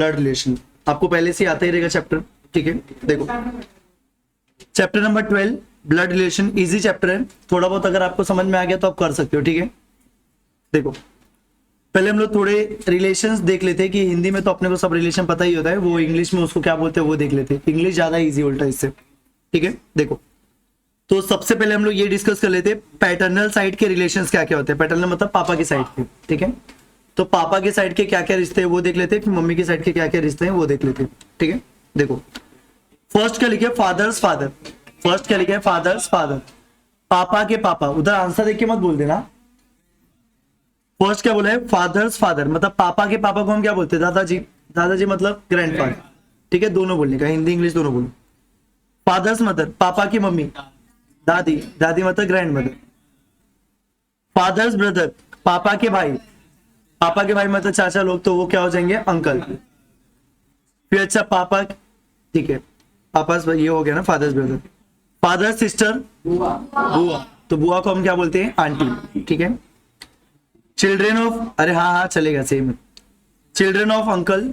Blood relation आपको पहले से आता ही रहेगा चैप्टर, ठीक है। देखो chapter number 12 blood relation, easy chapter है, थोड़ा बहुत अगर आपको समझ में आ गया तो आप कर सकते हो, ठीक है। देखो पहले हम लोग थोड़े रिलेशंस देख लेते हैं कि हिंदी में तो अपने को सब रिलेशन पता ही होता है, वो इंग्लिश में उसको क्या बोलते हैं वो देख लेते हैं, इंग्लिश ज्यादा इजी उल्टा इससे, ठीक है। देखो तो सबसे पहले हम लोग ये डिस्कस कर लेते हैं पैटर्नल साइड के रिलेशंस क्या क्या होते हैं। पैटर्नल मतलब पापा की साइड के, ठीक है। तो पापा के साइड के क्या क्या रिश्ते हैं वो देख लेते हैं, फिर मम्मी की साइड के क्या क्या रिश्ते हैं वो देख लेते हैं, ठीक है। देखो फर्स्ट क्या लिखे फादर्स फादर, फर्स्ट क्या लिखे फादर्स फादर, पापा के पापा, उधर आंसर देख के मत बोल देना। फर्स्ट क्या बोला है फादर्स फादर, मतलब पापा के पापा को हम क्या बोलते हैं दादाजी, दादाजी मतलब ग्रैंडफादर, ठीक है, दोनों बोलने का, हिंदी इंग्लिश दोनों बोलो। फादर्स मदर पापा की मम्मी दादी, दादी मतलब ग्रैंड मदर। फादर्स ब्रदर पापा के भाई, पापा के भाई मतलब चाचा लोग, तो वो क्या हो जाएंगे अंकल। फिर अच्छा पापा, ठीक है, पापा ये हो गया ना फादर्स ब्रदर। फादर सिस्टर बुआ, तो बुआ को हम क्या बोलते हैं आंटी, ठीक है। चिल्ड्रेन ऑफ, अरे हाँ हाँ चलेगा same. Children of uncle,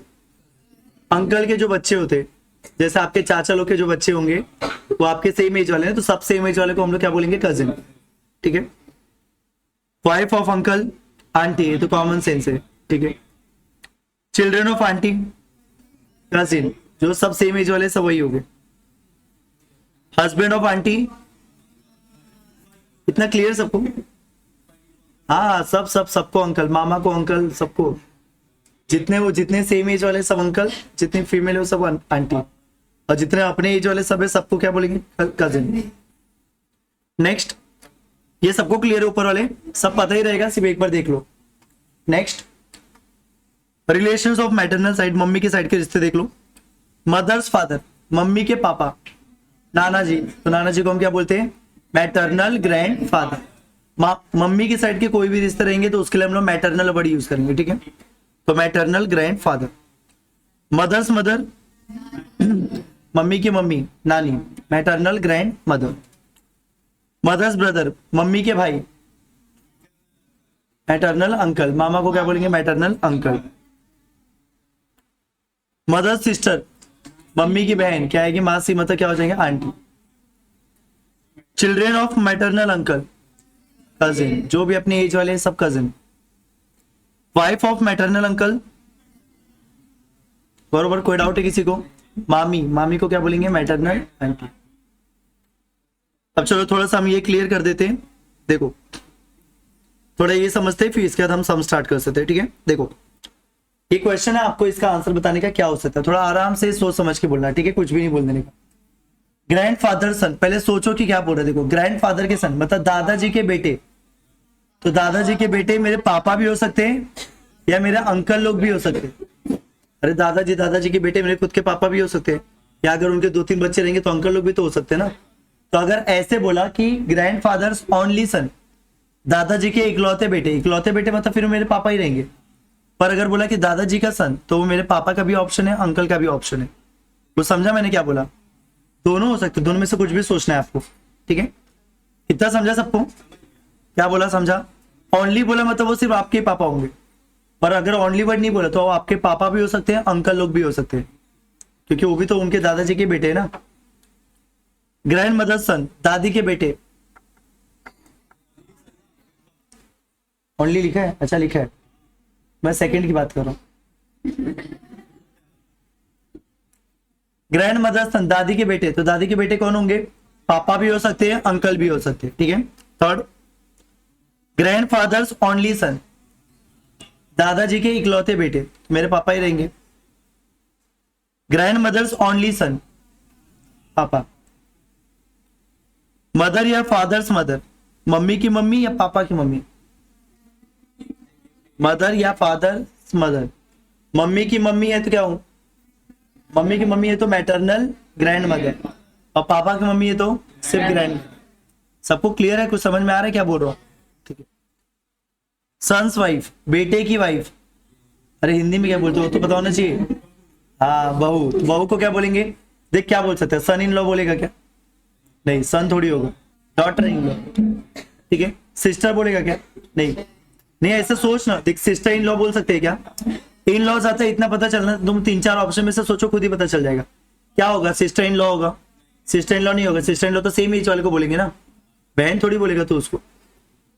uncle के जो बच्चे होते हैं, जैसे आपके चाचा लोग के जो बच्चे होंगे वो आपके सेम एज वाले हैं, तो सब सेम एज वाले को हम लोग क्या बोलेंगे कजिन, ठीक है। वाइफ ऑफ अंकल आंटी, ये तो कॉमन सेंस है, ठीक है। चिल्ड्रन ऑफ आंटी कजिन, जो सब सेम एज वाले सब वही हो गए। हस्बैंड ऑफ आंटी, इतना क्लियर सबको, हाँ सब सब सबको अंकल, मामा को अंकल, सबको जितने वो जितने सेम एज वाले सब अंकल, जितनी फीमेल है वो सब आंटी, और जितने अपने एज वाले सब है सबको क्या बोलेंगे कजिन। नेक्स्ट, ये सबको क्लियर है ऊपर वाले, सब पता ही रहेगा, सिर्फ एक बार देख लो। Next, relations of maternal side, mummy के साइड के रिश्ते देख लो। मदर्स फादर, मम्मी के पापा, नाना जी, तो नाना जी को हम क्या बोलते हैं मैटरनल ग्रैंड फादर। मम्मी की साइड के कोई भी रिश्ते रहेंगे तो उसके लिए हम लोग मैटरनल वर्ड यूज करेंगे, ठीक है। तो maternal grandfather. Mother's mother, mummy की मम्मी नानी, maternal grandmother. Mother's brother, mummy के भाई, मैटरनल अंकल, मामा को क्या बोलेंगे maternal uncle. Mother's sister, mummy की बहन क्या है कि मासी, मतलब क्या हो जाएंगे aunty. Children of maternal uncle cousin, जो भी अपने एज वाले सब cousin. Wife of maternal uncle, बरोबर, कोई डाउट है किसी को? मामी, मामी को क्या बोलेंगे मैटरनल आंटी। अब चलो थोड़ा सा हम ये क्लियर कर देते हैं। देखो थोड़ा ये समझते हैं, फिर इसके बाद हम सम स्टार्ट कर सकते हैं, ठीक है। देखो ये क्वेश्चन है, आपको इसका आंसर बताने का क्या हो सकता है, थोड़ा आराम से सोच समझ के बोलना, ठीक है, कुछ भी नहीं बोल देने का। ग्रैंड फादर सन, पहले सोचो कि क्या बोल रहे। देखो ग्रैंड फादर के सन मतलब दादाजी के बेटे, तो दादाजी के बेटे मेरे पापा भी हो सकते हैं या मेरे अंकल लोग भी हो सकते हैं। अरे दादाजी, दादाजी के बेटे मेरे खुद के पापा भी हो सकते हैं, या अगर उनके 2-3 बच्चे रहेंगे तो अंकल लोग भी तो हो सकते हैं ना। तो अगर ऐसे बोला कि ग्रैंड फादर्स ओनली सन, दादाजी के इकलौते बेटे, इकलौते बेटे मतलब फिर मेरे पापा ही रहेंगे। पर अगर बोला कि दादाजी का सन, तो वो मेरे पापा का भी ऑप्शन है, अंकल का भी ऑप्शन है। वो समझा मैंने क्या बोला? दोनों हो सकते, दोनों में से कुछ भी सोचना है आपको, ठीक है। इतना समझा सबको? क्या बोला समझा? ओनली बोला मतलब वो सिर्फ आपके पापा होंगे, पर अगर ओनली वर्ड नहीं बोला तो वो आपके पापा भी हो सकते हैं, अंकल लोग भी हो सकते हैं, क्योंकि वो भी तो उनके दादाजी के बेटे है ना। ग्रैंड मदर सन, दादी के बेटे, ओनली लिखा है? अच्छा लिखा है, मैं सेकंड की बात कर रहा हूं। ग्रैंड मदर सन, दादी के बेटे, तो दादी के बेटे कौन होंगे? पापा भी हो सकते हैं, अंकल भी हो सकते हैं, ठीक है। Third, grand fathers only son, दादाजी के इकलौते बेटे, मेरे पापा ही रहेंगे। ग्रैंड मदर्स ओनली सन, पापा। मदर या फादर्स मदर, मम्मी की मम्मी या पापा की मम्मी, मदर या फादर्स मदर। मम्मी की मम्मी है तो क्या हूं? मम्मी की मम्मी है तो मैटरनल ग्रैंड मदर, और पापा की मम्मी है तो सिर्फ ग्रैंड। सबको क्लियर है? कुछ समझ में आ रहा है क्या बोल रहा हूं? ठीक है। सन्स वाइफ, बेटे की वाइफ, अरे हिंदी में क्या बोलते हो तो पता होना चाहिए। हाँ बहू, तो बहू को क्या बोलेंगे? देख क्या बोल सकते हैं, सन इन लॉ बोलेगा क्या? नहीं, सन थोड़ी होगा, डॉटर इन लॉ, ठीक है। सिस्टर बोलेगा क्या? नहीं नहीं, ऐसे सोच ना, देख सिस्टर इन लॉ बोल सकते हैं क्या? इन लॉज आता है, इतना पता चलना, तुम 3-4 ऑप्शन में से सोचो, खुद ही पता चल जाएगा क्या होगा। सिस्टर इन लॉ होगा, सिस्टर इन लॉ नहीं होगा, सिस्टर इन लॉ तो सेम एज वाले को बोलेंगे ना, बहन थोड़ी बोलेगा तो उसको।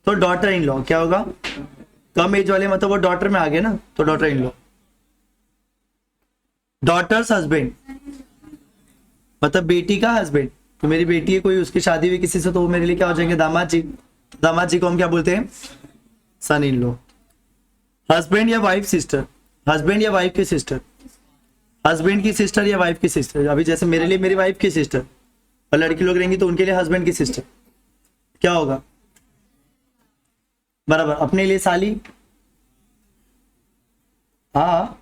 तो डॉटर इन लॉ क्या होगा, कम एज वाले मतलब वो डॉटर में आ गए ना, तो daughter in law. Daughter's husband मतलब बेटी का हस्बैंड, तो मेरी बेटी है कोई, उसकी शादी हुई किसी से, तो वो मेरे लिए क्या हो जाएंगे, दामाद जी। दामाद जी को हम क्या बोलते हैं, सन इन लॉ। हस्बैंड या वाइफ सिस्टर, हस्बैंड या वाइफ की सिस्टर, हस्बैंड की सिस्टर या वाइफ की सिस्टर। अभी जैसे मेरे लिए मेरी वाइफ की सिस्टर, और लड़की लोग रहेंगी तो उनके लिए हस्बैंड की सिस्टर, क्या होगा बराबर। अपने लिए साली, हाँ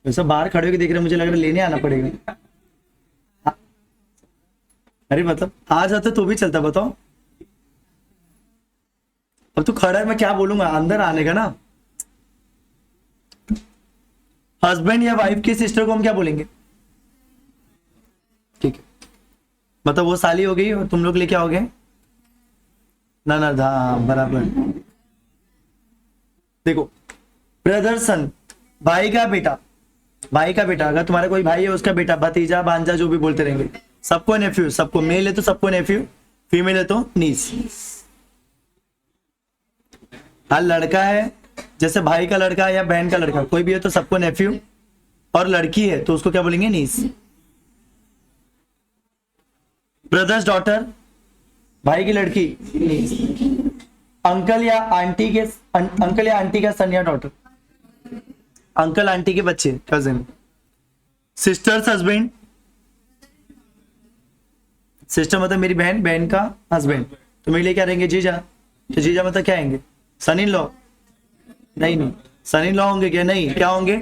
वैसे बाहर खड़े होकर देख रहे, मुझे लग रहा है लेने आना पड़ेगा। अरे मतलब आ जाते तो भी चलता, बताओ। अब तू खड़ा है, मैं क्या बोलूंगा, अंदर आने का ना। हस्बैंड या वाइफ की सिस्टर को हम क्या बोलेंगे, ठीक है, मतलब वो साली हो गई और तुम लोग ले क्या हो गए, ननद। हाँ बराबर। देखो ब्रदर सन, भाई का बेटा, भाई का बेटा, अगर तुम्हारा कोई भाई है उसका बेटा, भतीजा भांजा जो भी बोलते रहेंगे, सबको नेफ्यू, सबको मेल है तो सबको नेफ्यू, फीमेल है तो नीस। हाँ लड़का है, जैसे भाई का लड़का या बहन का लड़का कोई भी है तो सबको नेफ्यू, और लड़की है तो उसको क्या बोलेंगे, नीस। ब्रदर्स डॉटर, भाई की लड़की, नीस। अंकल या आंटी के, अंकल या आंटी का सन या डॉटर, अंकल आंटी के बच्चे, कजिन। सिस्टर्स हस्बैंड, सिस्टर मतलब मेरी बहन, बहन का हस्बैंड, तो मेरे लिए क्या रहेंगे, जीजा। तो जीजा मतलब क्या आएंगे, सन इन लॉ। नहीं सन इन लॉ होंगे क्या, नहीं क्या होंगे,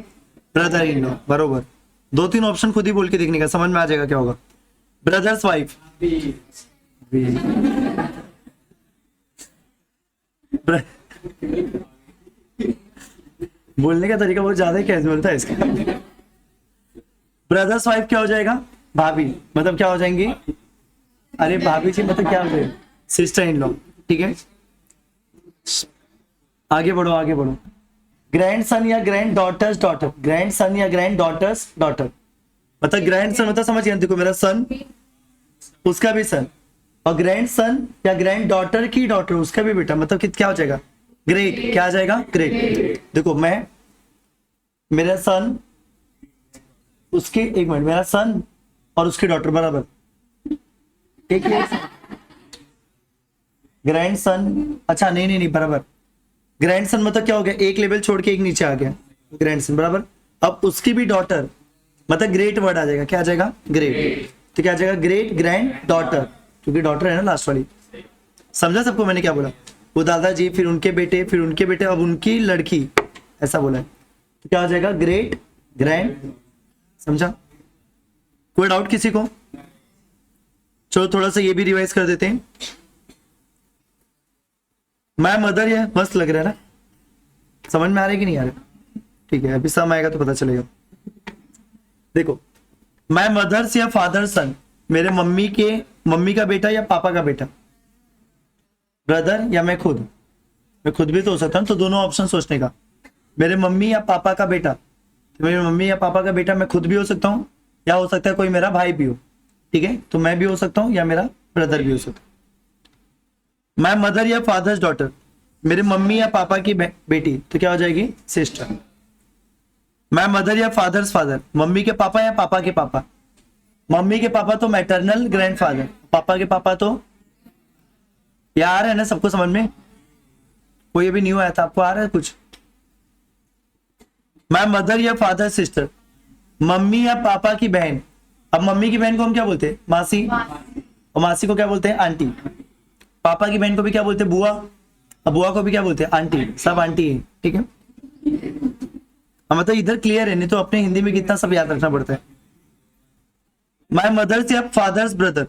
ब्रदर इन लॉ, बरोबर। 2-3 ऑप्शन खुद ही बोल के देखने का, समझ में आ जाएगा क्या होगा। ब्रदर्स वाइफ, बोलने का तरीका बहुत ज्यादा ही कैजुअल था इसका। ब्रदर्स वाइफ क्या हो जाएगा, भाभी, मतलब क्या हो जाएंगी, अरे भाभी जी मतलब क्या हो जाएगा, सिस्टर इन लॉ, ठीक है। आगे बढ़ो आगे बढ़ो। ग्रैंड सन या granddaughter's daughter, grandson या ग्रैंड डॉटर्स डॉटर, मतलब ग्रैंड सन मतलब समझिए, देखो मेरा सन, उसका भी सन, और ग्रैंड सन या ग्रैंड डॉटर की डॉटर, उसका भी बेटा, मतलब क्या हो जाएगा, ग्रेट। क्या आ जाएगा, ग्रेट। देखो मैं, मेरा सन, उसके, एक मिनट, मेरा सन और उसकी डॉटर बराबर, एक ग्रैंड सन, अच्छा नहीं बराबर। ग्रैंड सन मतलब क्या हो गया, एक लेवल छोड़ के एक नीचे आ गया, ग्रैंड सन बराबर। अब उसकी भी डॉटर, मतलब ग्रेट वर्ड आ जाएगा, क्या आ जाएगा, ग्रेट। तो क्या आ जाएगा, ग्रेट ग्रैंड डॉटर, क्योंकि डॉटर है ना लास्ट वाली। समझा सबको मैंने क्या बोला, वो दादाजी, फिर उनके बेटे, फिर उनके बेटे, अब उनकी लड़की, ऐसा बोला है। तो क्या हो जाएगा, ग्रेट ग्रैंड। समझा, कोई डाउट किसी को। चलो थोड़ा सा ये भी रिवाइज कर देते हैं। मैं मदर, ये मस्त लग रहा है ना, समझ में आ रहा है कि नहीं आ रहा, ठीक है, अभी सम आएगा तो पता चलेगा। देखो मैं मदर्स या फादर सन, मेरे मम्मी का बेटा या पापा का बेटा, ब्रदर या मैं खुद भी तो हो सकता हूं, तो दोनों ऑप्शन सोचने का। मेरे मम्मी या पापा का बेटा, तो मेरी मम्मी या पापा का बेटा मैं खुद भी हो सकता हूँ, या हो सकता है कोई मेरा भाई भी हो, ठीक है, तो मैं भी हो सकता हूँ या मेरा ब्रदर भी हो सकता है। मैं मदर या फादर्स डॉटर, मेरे मम्मी या पापा की बेटी, तो क्या हो जाएगी, सिस्टर। मैं मदर या फादर्स फादर, मम्मी के पापा या पापा के पापा, मम्मी के पापा तो मैटरनल ग्रैंडफादर, पापा के पापा तो, या आ रहा है ना सबको समझ में, कोई अभी न्यू आया था, आपको आ रहा है कुछ। मैं मदर या फादर सिस्टर, मम्मी या पापा की बहन, अब मम्मी की बहन को हम क्या बोलते हैं, मासी, और मासी को क्या बोलते हैं, आंटी। पापा की बहन को भी क्या बोलते हैं, बुआ, और बुआ को भी क्या बोलते हैं, आंटी, सब आंटी है, ठीक है। मतलब इधर क्लियर है, नहीं तो अपने हिंदी में कितना सब याद रखना पड़ता है। माय मदर्स या फादर्स ब्रदर,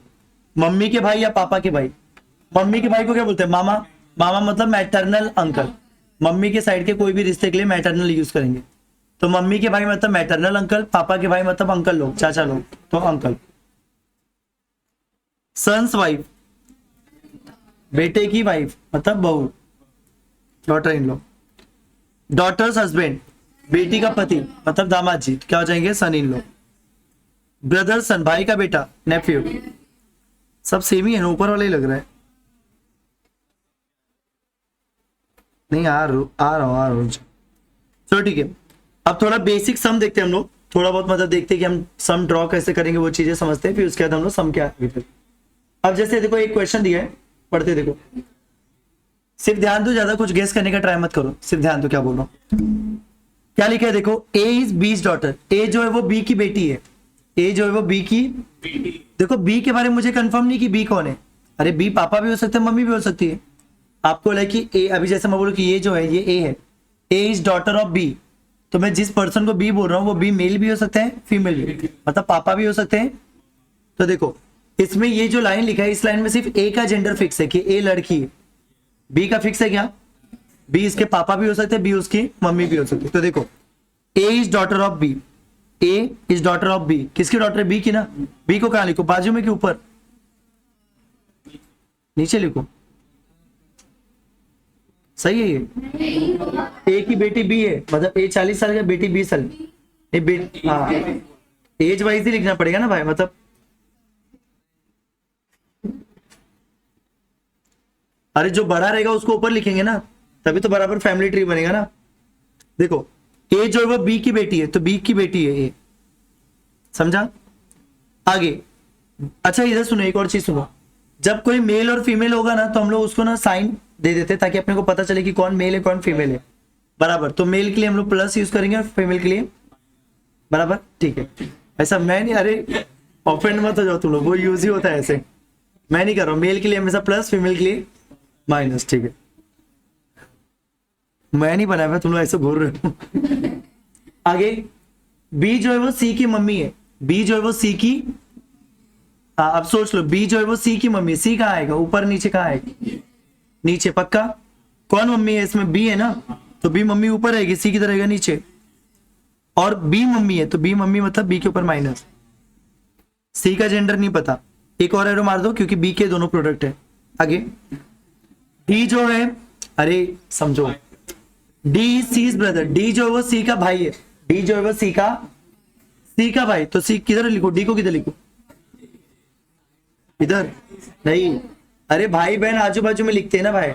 मम्मी के भाई या पापा के भाई, मम्मी के भाई को क्या बोलते हैं, मामा, मामा मतलब मैटरनल अंकल, मम्मी के साइड के कोई भी रिश्ते के लिए मैटरनल यूज करेंगे, तो मम्मी के भाई मतलब मैटरनल अंकल, पापा के भाई मतलब अंकल लोग, चाचा लोग, तो अंकल। सन्स वाइफ, बेटे की वाइफ मतलब बहू, daughter in law. Daughter's husband, बेटी का पति मतलब दामाद जी, क्या हो जाएंगे? सन इन लॉ। ब्रदर सन, भाई का बेटा, नेफ्यू। सब सेम ही है ना, ऊपर वाला ही लग रहा है। नहीं आ रहा हूँ। चलो ठीक है, अब थोड़ा बेसिक सम देखते हैं हम लोग, थोड़ा बहुत मतलब देखते हैं कि हम सम ड्रॉ कैसे करेंगे, वो चीजें समझते हैं, फिर उसके बाद हम लोग सम क्या आगे फिर। अब जैसे देखो एक क्वेश्चन दिया है, पढ़ते देखो, सिर्फ ध्यान दो, ज्यादा कुछ गेस करने का ट्राई मत करो, सिर्फ ध्यान दो क्या बोल रहा हूं। क्या लिखा है देखो, ए इज बीज डॉटर, ए जो है वो बी की बेटी है, ए जो है वो बी की, देखो बी के बारे में मुझे कंफर्म नहीं कि बी कौन है, अरे बी पापा भी हो सकते हैं, मम्मी भी हो सकती है। आपको लगे कि ए, अभी जैसे मैं बोलूं कि ये जो है ये ए है, ए इज डॉटर ऑफ बी, तो मैं जिस पर्सन को बी बोल रहा हूँ वो बी मेल भी हो सकते हैं, फीमेल भी, मतलब पापा भी हो सकते हैं। तो देखो इसमें ये जो लाइन लिखा है, इस लाइन में सिर्फ ए का जेंडर फिक्स है कि ए लड़की है, बी का फिक्स है क्या? बी इसके पापा भी हो सकते हैं, बी उसकी मम्मी भी हो सकती है। तो देखो A is daughter of B, A is daughter of B, किसकी डॉटर है? बी की ना। बी को कहां लिखो, बाजू में कि ऊपर? नीचे लिखो, सही है ये। ए की बेटी बी है, मतलब ए 40 साल का, बेटी 20 साल की। हाँ एज वाइज ही लिखना पड़ेगा ना भाई, मतलब अरे जो बड़ा रहेगा उसको ऊपर लिखेंगे ना, तभी तो बराबर फैमिली ट्री बनेगा ना। देखो ए जो है वो बी की बेटी है, तो बी की बेटी है ए, समझा? आगे अच्छा इधर सुनो, एक और चीज सुनो, जब कोई मेल और फीमेल होगा ना तो हम लोग उसको ना साइन दे देते ताकि अपने को पता चले कि कौन मेल है कौन फीमेल है, बराबर। तो मेल के लिए हम लोग प्लस यूज करेंगे और फीमेल के लिए बराबर, ठीक है। ऐसा मैं नहीं, अरे ऑफेंड मत हो जाओ तुम लोग, वो यूज ही होता है ऐसे, मैं नहीं कर रहा हूं। मेल के लिए हमेशा प्लस, फीमेल के लिए माइनस, ठीक है। मैं नहीं बनाया, तुम लोग ऐसे बोल रहे हो। आगे बी जो है वो सी की मम्मी है, बी जो है वो सी की, हाँ अब सोच लो, बी जो है वो सी की मम्मी है, सी कहाँ आएगा? ऊपर नीचे कहाँ आएगा? नीचे पक्का। कौन मम्मी है इसमें? बी है ना, तो बी मम्मी ऊपर आएगी, सी की तरह रहेगा नीचे। और बी मम्मी है तो बी मम्मी मतलब बी के ऊपर माइनस। सी का जेंडर नहीं पता, एक और एरो मार दो क्योंकि बी के दोनों प्रोडक्ट है। आगे डी जो है, अरे समझो, डी सीज ब्रदर, डी जो है वो सी का भाई है, डी जो है वो सी का भाई, तो सी किधर लिखो? डी को किधर लिखो? इधर नहीं, अरे भाई बहन आजू बाजू में लिखते हैं ना भाई,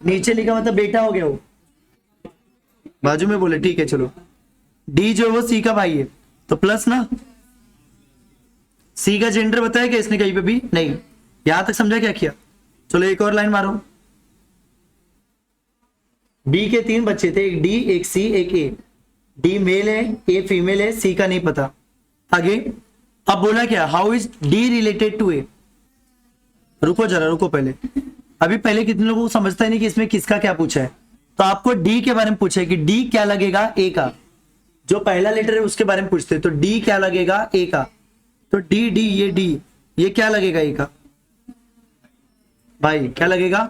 नीचे लिखा मतलब बेटा हो गया वो, बाजू में बोले, ठीक है चलो। डी जो है वो सी का भाई है तो प्लस ना, सी का जेंडर बताया क्या इसने कहीं पे भी? नहीं। यहां तक समझा क्या किया? चलो एक और लाइन मारो। डी के 3 बच्चे थे, एक डी, एक सी, एक ए। डी मेल है, ए फीमेल है, सी का नहीं पता। आगे अब बोला क्या, how is D related to A? रुको जरा, रुको पहले, अभी पहले कितने लोगों को समझता ही नहीं कि इसमें किसका क्या पूछा है। तो आपको डी के बारे में पूछा है कि डी क्या लगेगा ए का, जो पहला लेटर है उसके बारे में पूछते हैं, तो डी क्या लगेगा ए का? तो डी डी ये डी, ये क्या लगेगा ए का? भाई क्या लगेगा?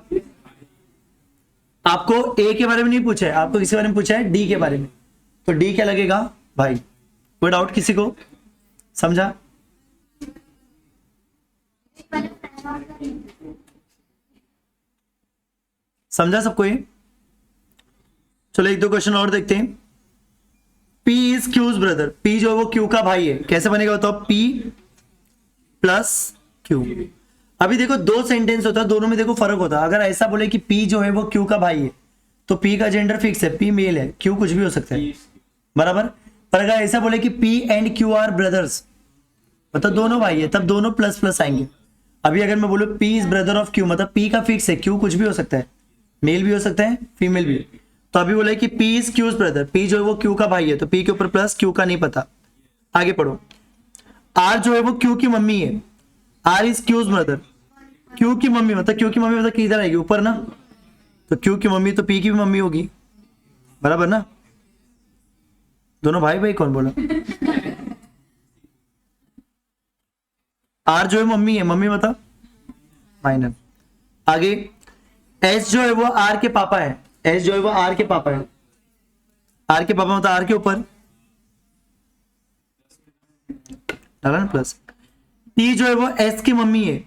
आपको ए के बारे में नहीं पूछा है, आपको किसी बारे में पूछा है? डी के बारे में, तो डी क्या लगेगा भाई? कोई डाउट किसी को? समझा? समझा सबको ये? चलो एक दो क्वेश्चन और देखते हैं। P is Q's brother, P जो है वो Q का भाई है, कैसे बनेगा बताओ? P plus Q। अभी देखो दो सेंटेंस होता है, दोनों में देखो फर्क होता है। अगर ऐसा बोले कि P जो है वो Q का भाई है तो P का जेंडर फिक्स है, P मेल है, Q कुछ भी हो सकता है, बराबर। पर अगर ऐसा बोले कि P and Q are brothers, मतलब दोनों भाई है, तब दोनों प्लस प्लस आएंगे। अभी अगर मैं बोलूं P is brother of Q, मतलब P का फिक्स है, Q कुछ भी हो सकता है, मेल भी हो सकता है, फीमेल भी। तो अभी बोला कि P is Q's brother, P जो है वो Q का भाई है, तो P के ऊपर प्लस, Q का नहीं पता। आगे पढ़ो। R जो है वो Q की मम्मी है, R is Q's brother, Q की मम्मी मतलब, Q की मम्मी मतलब किधर आएगी? ऊपर ना, तो Q की मम्मी तो P की भी मम्मी होगी, बराबर ना? दोनों भाई भाई, कौन बोला? R जो है मम्मी है, मम्मी मतलब माइनर। आगे S जो है वो R के पापा है, S जो है वो R के पापा है, R के पापा मतलब R के ऊपर डाला ना प्लस। T जो है वो S की मम्मी है,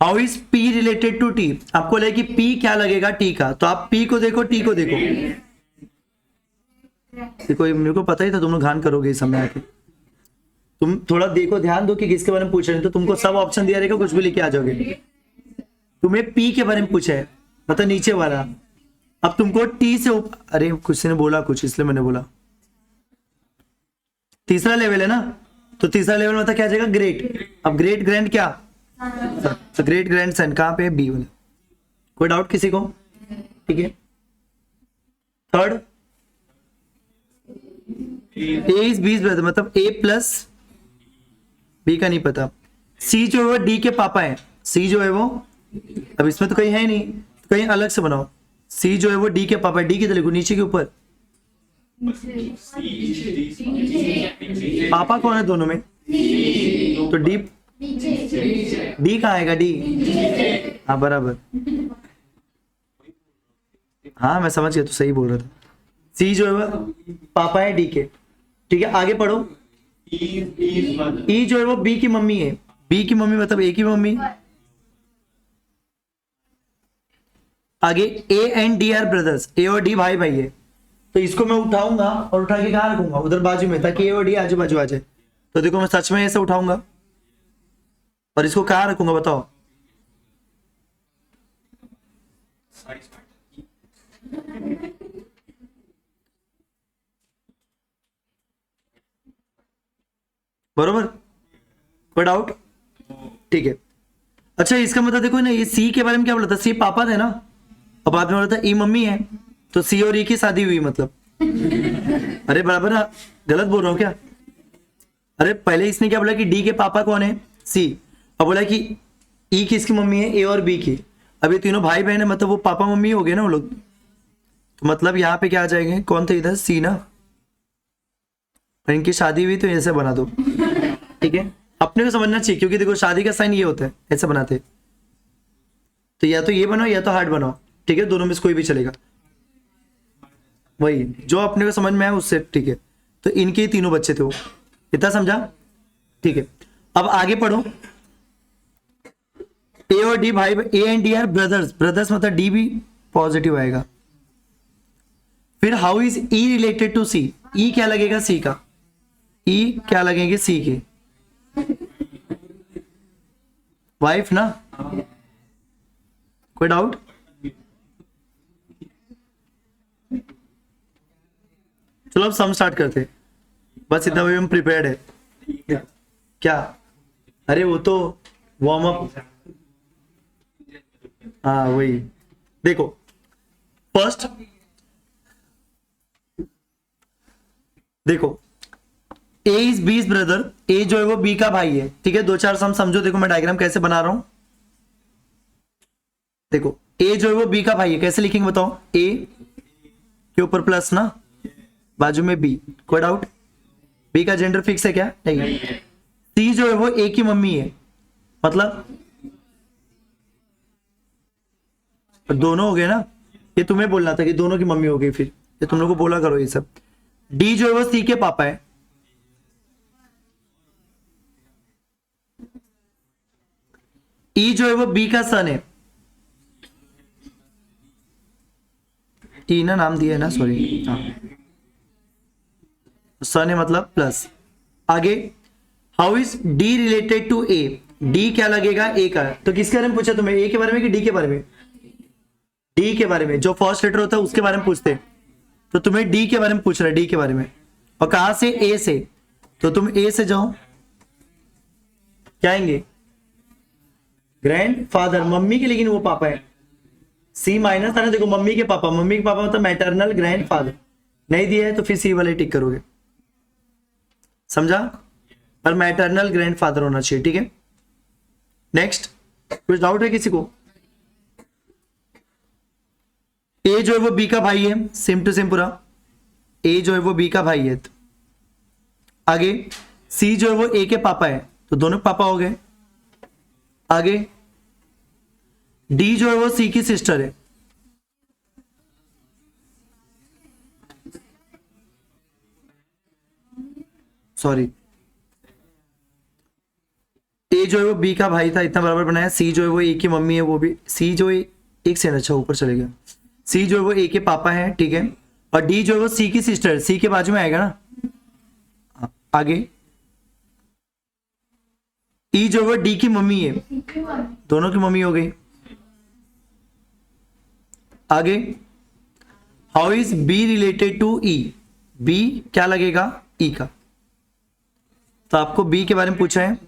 how is P related to T, आपको लगे कि पी क्या लगेगा टी का, तो आप पी को देखो, टी को देखो। देखो ये मेरे को पता ही था तुम लोग घान करोगे इस समय आके। तुम थोड़ा देखो, ध्यान दो कि किसके बारे में पूछ रहे हैं, तो तुमको सब ऑप्शन दिया रहेगा, कुछ भी लेके आ जाओगे। तुम्हें पी के बारे में पूछा है, मतलब नीचे वाला। अब तुमको टी से अरे कुछ ने बोला कुछ, इसलिए मैंने बोला तीसरा लेवल है ना, तो तीसरा लेवल मतलब क्या आ जाएगा, ग्रेट। अब ग्रेट ग्रैंड क्या, तो ग्रेट ग्रैंड सन कहां पे है, बी वाला। कोई डाउट किसी को, ठीक है। Third, A is B brother, मतलब ए प्लस बी का नहीं पता। सी जो है वो डी के पापा है, सी जो है वो, अब इसमें तो कहीं है नहीं, तो कहीं अलग से बनाओ। सी जो है वो डी के पापा है, डी किधर लिखो, नीचे के ऊपर। पापा कौन है दोनों में, तो डी, डी कहाँ आएगा, डी, हाँ बराबर, हाँ मैं समझ गया, तो सही बोल रहा था। सी जो है वो पापा है डी के, ठीक है। आगे पढ़ो, ई जो है वो बी की मम्मी है, बी की मम्मी मतलब ए की मम्मी। आगे A and D are brothers, A और डी भाई भाई है, तो इसको मैं उठाऊंगा और उठा के कहां रखूंगा, उधर बाजू में, ताकि ए और डी आजू बाजू आ जाए। तो देखो मैं सच में ऐसे उठाऊंगा और इसको कहां रखूंगा बताओ, बरोबर, कोई डाउट, ठीक है। अच्छा इसका मतलब देखो ना, ये सी के बारे में क्या बोला था, सी पापा थे ना, और बाद में बोला था ई मम्मी है, तो सी और ई की शादी हुई मतलब। अरे बराबर ना, गलत बोल रहा हूं क्या, अरे पहले इसने क्या बोला कि डी के पापा कौन है, सी, और बोला कि ई किसकी मम्मी है, ए और बी की। अब ये तीनों भाई बहन है, मतलब वो पापा मम्मी हो गए ना वो लोग, तो मतलब यहाँ पे क्या आ जाएंगे, कौन थे इधर, सी ना, और इनकी शादी हुई तो ऐसे बना दो, ठीक है। अपने को समझना चाहिए, क्योंकि देखो शादी का साइन ये होता है, ऐसे बनाते, तो या तो ये बनाओ या तो हार्ट बनाओ, ठीक है, दोनों में से कोई भी चलेगा, वही जो अपने को समझ में आया उससे, ठीक है। तो इनके तीनों बच्चे थे वो, इतना समझा, ठीक है। अब आगे पढ़ो, ए और डी भाई, A and D are brothers, brothers मतलब डी भी पॉजिटिव आएगा। फिर how is E related to C, E क्या लगेगा सी का, ई क्या लगेंगे सी के, वाइफ ना, कोई डाउट, चलो अब सम स्टार्ट करते, बस इतना भी हम प्रिपेयर्ड है क्या, अरे वो तो वार्म अप, हाँ वही, देखो फर्स्ट, देखो A is B is brother, A जो है वो बी का भाई है, ठीक है। दो चार सम समझो, देखो मैं डायग्राम कैसे बना रहा हूं, देखो ए जो है वो बी का भाई है, कैसे लिखेंगे बताओ, ए के ऊपर प्लस ना, बाजू में बी, कोई डाउट, बी का जेंडर फिक्स है क्या, नहीं। सी जो है वो ए की मम्मी है, मतलब दोनों हो गए ना, ये तुम्हें बोलना था कि दोनों की मम्मी हो गई, फिर ये तुम लोग को बोला करो ये सब। डी जो है वो सी के पापा है, ई जो है वो बी का सन है, ई ना नाम दिया है ना, सॉरी, हाँ सन है मतलब प्लस। आगे how is D related to A, D क्या लगेगा ए का, तो किसके बारे में पूछा तुम्हें, ए के बारे में कि डी के बारे में, डी के बारे में, जो फर्स्ट लेटर होता है उसके बारे में पूछते, तो तुम्हें डी के बारे में पूछ रहा है, डी के बारे में, और कहां से, ए से, तो तुम ए से जाओ, क्या आएंगे, ग्रैंड फादर, मम्मी के लेकिन वो पापा है, सी माइनस था ना, देखो मम्मी के पापा, मम्मी के पापा मतलब मैटरनल ग्रैंड फादर, नहीं दिया है तो फिर सी वाले टिक करोगे, समझा, पर मैटरनल ग्रैंड फादर होना चाहिए, ठीक है। नेक्स्ट, कुछ डाउट है किसी को, ए जो है वो बी का भाई है, सेम टू सेम पूरा, ए जो है वो बी का भाई है, आगे सी जो है वो ए के पापा है, तो दोनों पापा हो गए। आगे डी जो है वो सी की सिस्टर है, सॉरी, ए जो है वो बी का भाई था, इतना बराबर बनाया। सी जो है वो ए की मम्मी है, वो भी सी जो है एक सेकंड, अच्छा ऊपर चले गया। सी जो है वो ए के पापा है, ठीक है। और डी जो है वो सी की सिस्टर, सी के बाजू में आएगा ना। आगे ई जो है वो डी की मम्मी है, दोनों की मम्मी हो गई। आगे how is B related to E, B क्या लगेगा ई का। तो आपको बी के बारे में पूछा है,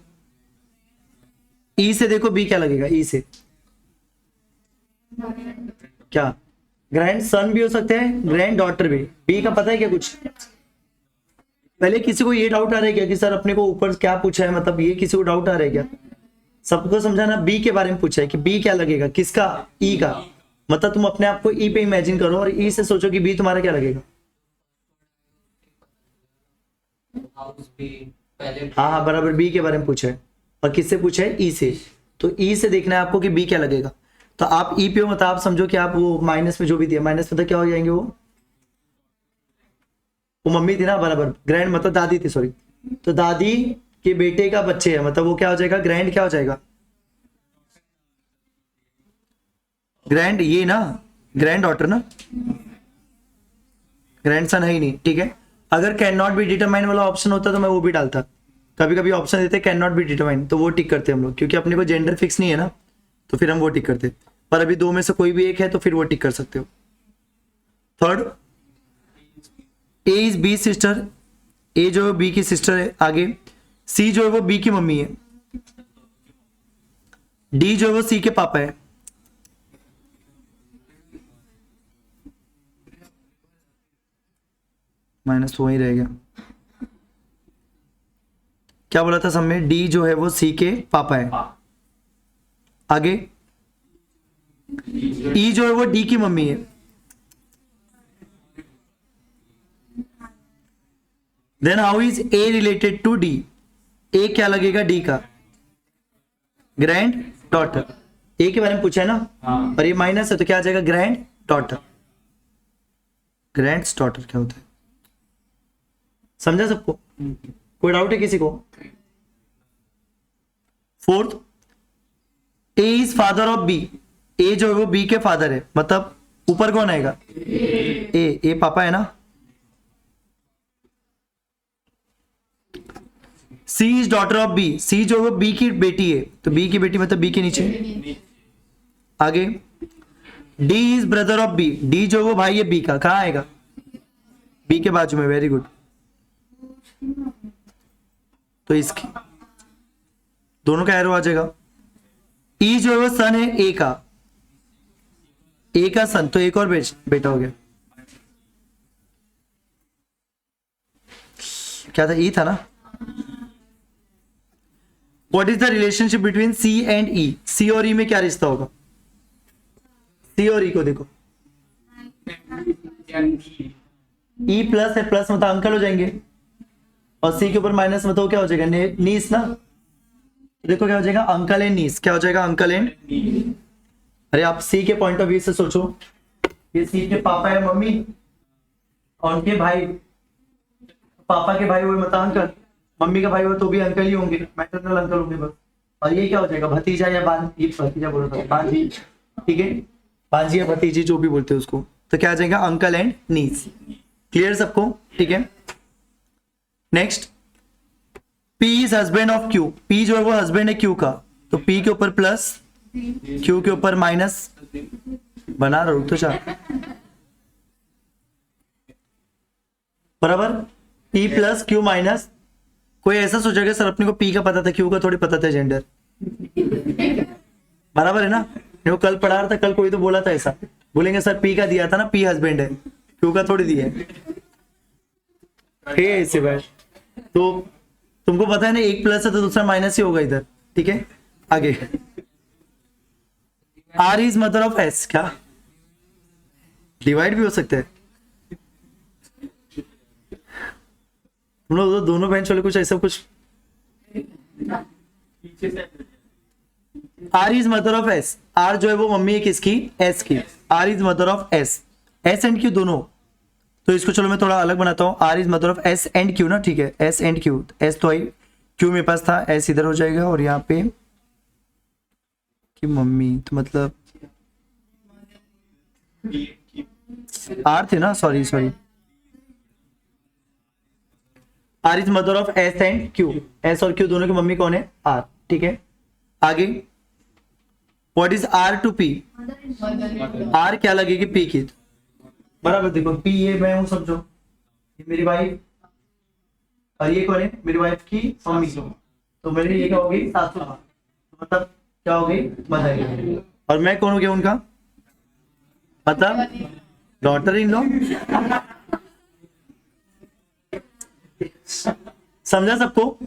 ई से देखो बी क्या लगेगा, ई से क्या ग्रैंड सन भी हो सकते हैं, ग्रैंड डॉटर भी। बी का पता है क्या कुछ? पहले किसी को ये डाउट आ रहा है क्या कि सर अपने को ऊपर क्या पूछा है, मतलब ये किसी को डाउट आ रहा है क्या? सबको समझाना, बी के बारे में पूछा है कि बी क्या लगेगा, किसका, ई का। मतलब तुम अपने आप को ई पे इमेजिन करो और ई से सोचो कि बी तुम्हारा क्या लगेगा। हाँ हाँ बराबर, बी के बारे में पूछा है। और किससे पूछा है? ई से। तो ई से देखना है आपको कि बी क्या लगेगा। तो आप ई पे हो, मतलब आप समझो कि आप वो माइनस में जो भी दिया, माइनस में तो क्या हो जाएंगे, वो मम्मी थी ना, बराबर। ग्रैंड मतलब दादी थी, सॉरी। तो दादी के बेटे का बच्चे है, मतलब वो क्या हो जाएगा, ग्रैंड क्या हो जाएगा, ग्रैंड, ये ना ग्रैंड डॉटर ना, ग्रैंड सन है ही नहीं, ठीक है। अगर कैन नॉट बी डिटरमाइन वाला ऑप्शन होता तो मैं वो भी डालता। कभी कभी ऑप्शन देते कैन नॉट बी डिटरमाइन, तो वो टिक करते हम लोग, क्योंकि अपने को जेंडर फिक्स नहीं है ना, तो फिर हम वो टिक करते। पर अभी दो में से कोई भी एक है तो फिर वो टिक कर सकते हो। Third, A is B sister, A जो है बी की सिस्टर है। आगे सी जो है वो बी की मम्मी है, डी जो है वो सी के पापा है। माइनस तो वही रह गया, क्या बोला था सब में, डी जो है वो सी के पापा है। आगे ई जो है वो डी की मम्मी है। Then how is A related to D, A क्या लगेगा डी का, ग्रैंड डॉटर। ए के बारे में पूछा है ना, और ये माइनस है तो क्या आ जाएगा, ग्रैंड डॉटर। ग्रैंड डॉटर क्या होता है, समझा सबको? कोई डाउट है किसी को? Fourth, A is father of B, A जो है वो बी के फादर है, मतलब ऊपर कौन आएगा, ए पापा है ना। सी इज डॉटर ऑफ बी, सी जो है वो बी की बेटी है, तो बी की बेटी मतलब बी के नीचे। आगे D is brother of B, D जो है वो भाई है बी का, कहां आएगा, बी के बाजू में, वेरी गुड। तो इसकी दोनों का एरो आ जाएगा। ई जो है वो सन है ए का, ए का सन, तो एक और बेटा हो गया। क्या था, ई था ना। What is the relationship between C and E, C और ई में क्या रिश्ता होगा, सी और ई को देखो। ई प्लस है, प्लस मतलब अंकल हो जाएंगे, और सी के ऊपर माइनस मतलब क्या हो जाएगा, नीस ना। देखो क्या हो जाएगा, अंकल एंड नीस, क्या हो जाएगा, अंकल एंड। अरे आप सी के पॉइंट ऑफ व्यू से सोचो, ये सी के पापा है मम्मी, और उनके भाई, पापा के भाई हुए मतलब अंकल, मम्मी का भाई हुआ तो भी अंकल ही होंगे, मैटरनल अंकल होंगे बस। और ये क्या हो जाएगा, भतीजा या ये भतीजा बोलो तो भांजी, ठीक है, भांजी या भतीजी जो भी बोलते हैं उसको। तो क्या आ जाएगा, अंकल एंड नीस। क्लियर सबको, ठीक है। Next, P is husband of Q, P जो है वो हस्बैंड है Q का, तो P के ऊपर प्लस, Q के ऊपर माइनस, बना रहा हूं तो चाह बराबर, P प्लस Q माइनस। कोई ऐसा सोचेगा सर अपने को P का पता था, Q का थोड़ी पता था जेंडर, बराबर है ना। वो कल पढ़ा रहा था, कल कोई तो बोला था ऐसा, बोलेंगे सर P का दिया था ना, P हस्बैंड है, Q का थोड़ी दिया है ऐसे भाई। तो तुमको पता है ना, एक प्लस है तो दूसरा माइनस ही होगा इधर, ठीक है। आगे R is mother of S, क्या डिवाइड भी हो सकता है। तुम लोग तो दोनों बेंच वाले कुछ ऐसा कुछ, R is mother of S, R जो है वो मम्मी है किसकी, S की, R is mother of S, S and Q दोनों। तो इसको चलो मैं थोड़ा अलग बनाता हूँ, R is mother of S and Q ना, ठीक है, S एंड Q, S तो आई, क्यू मेरे पास था, एस इधर हो जाएगा और यहाँ पे कि मम्मी, तो मतलब आर थे ना, sorry sorry, R is mother of S and Q, S और क्यू दोनों की मम्मी कौन है? आर। ठीक है, आगे what is R to P? R क्या लगेगी? पी की। बराबर, देखो पी ये मैं हूं समझो, ये मेरी वाइफ, और ये कौन है? मेरी वाइफ की मम्मी। तो मेरी ये क्या होगी? सासू माँ, मतलब क्या हो गई? मदर। और मैं कौन हो गया उनका? मतलब डॉटर इन लॉ। समझा सबको?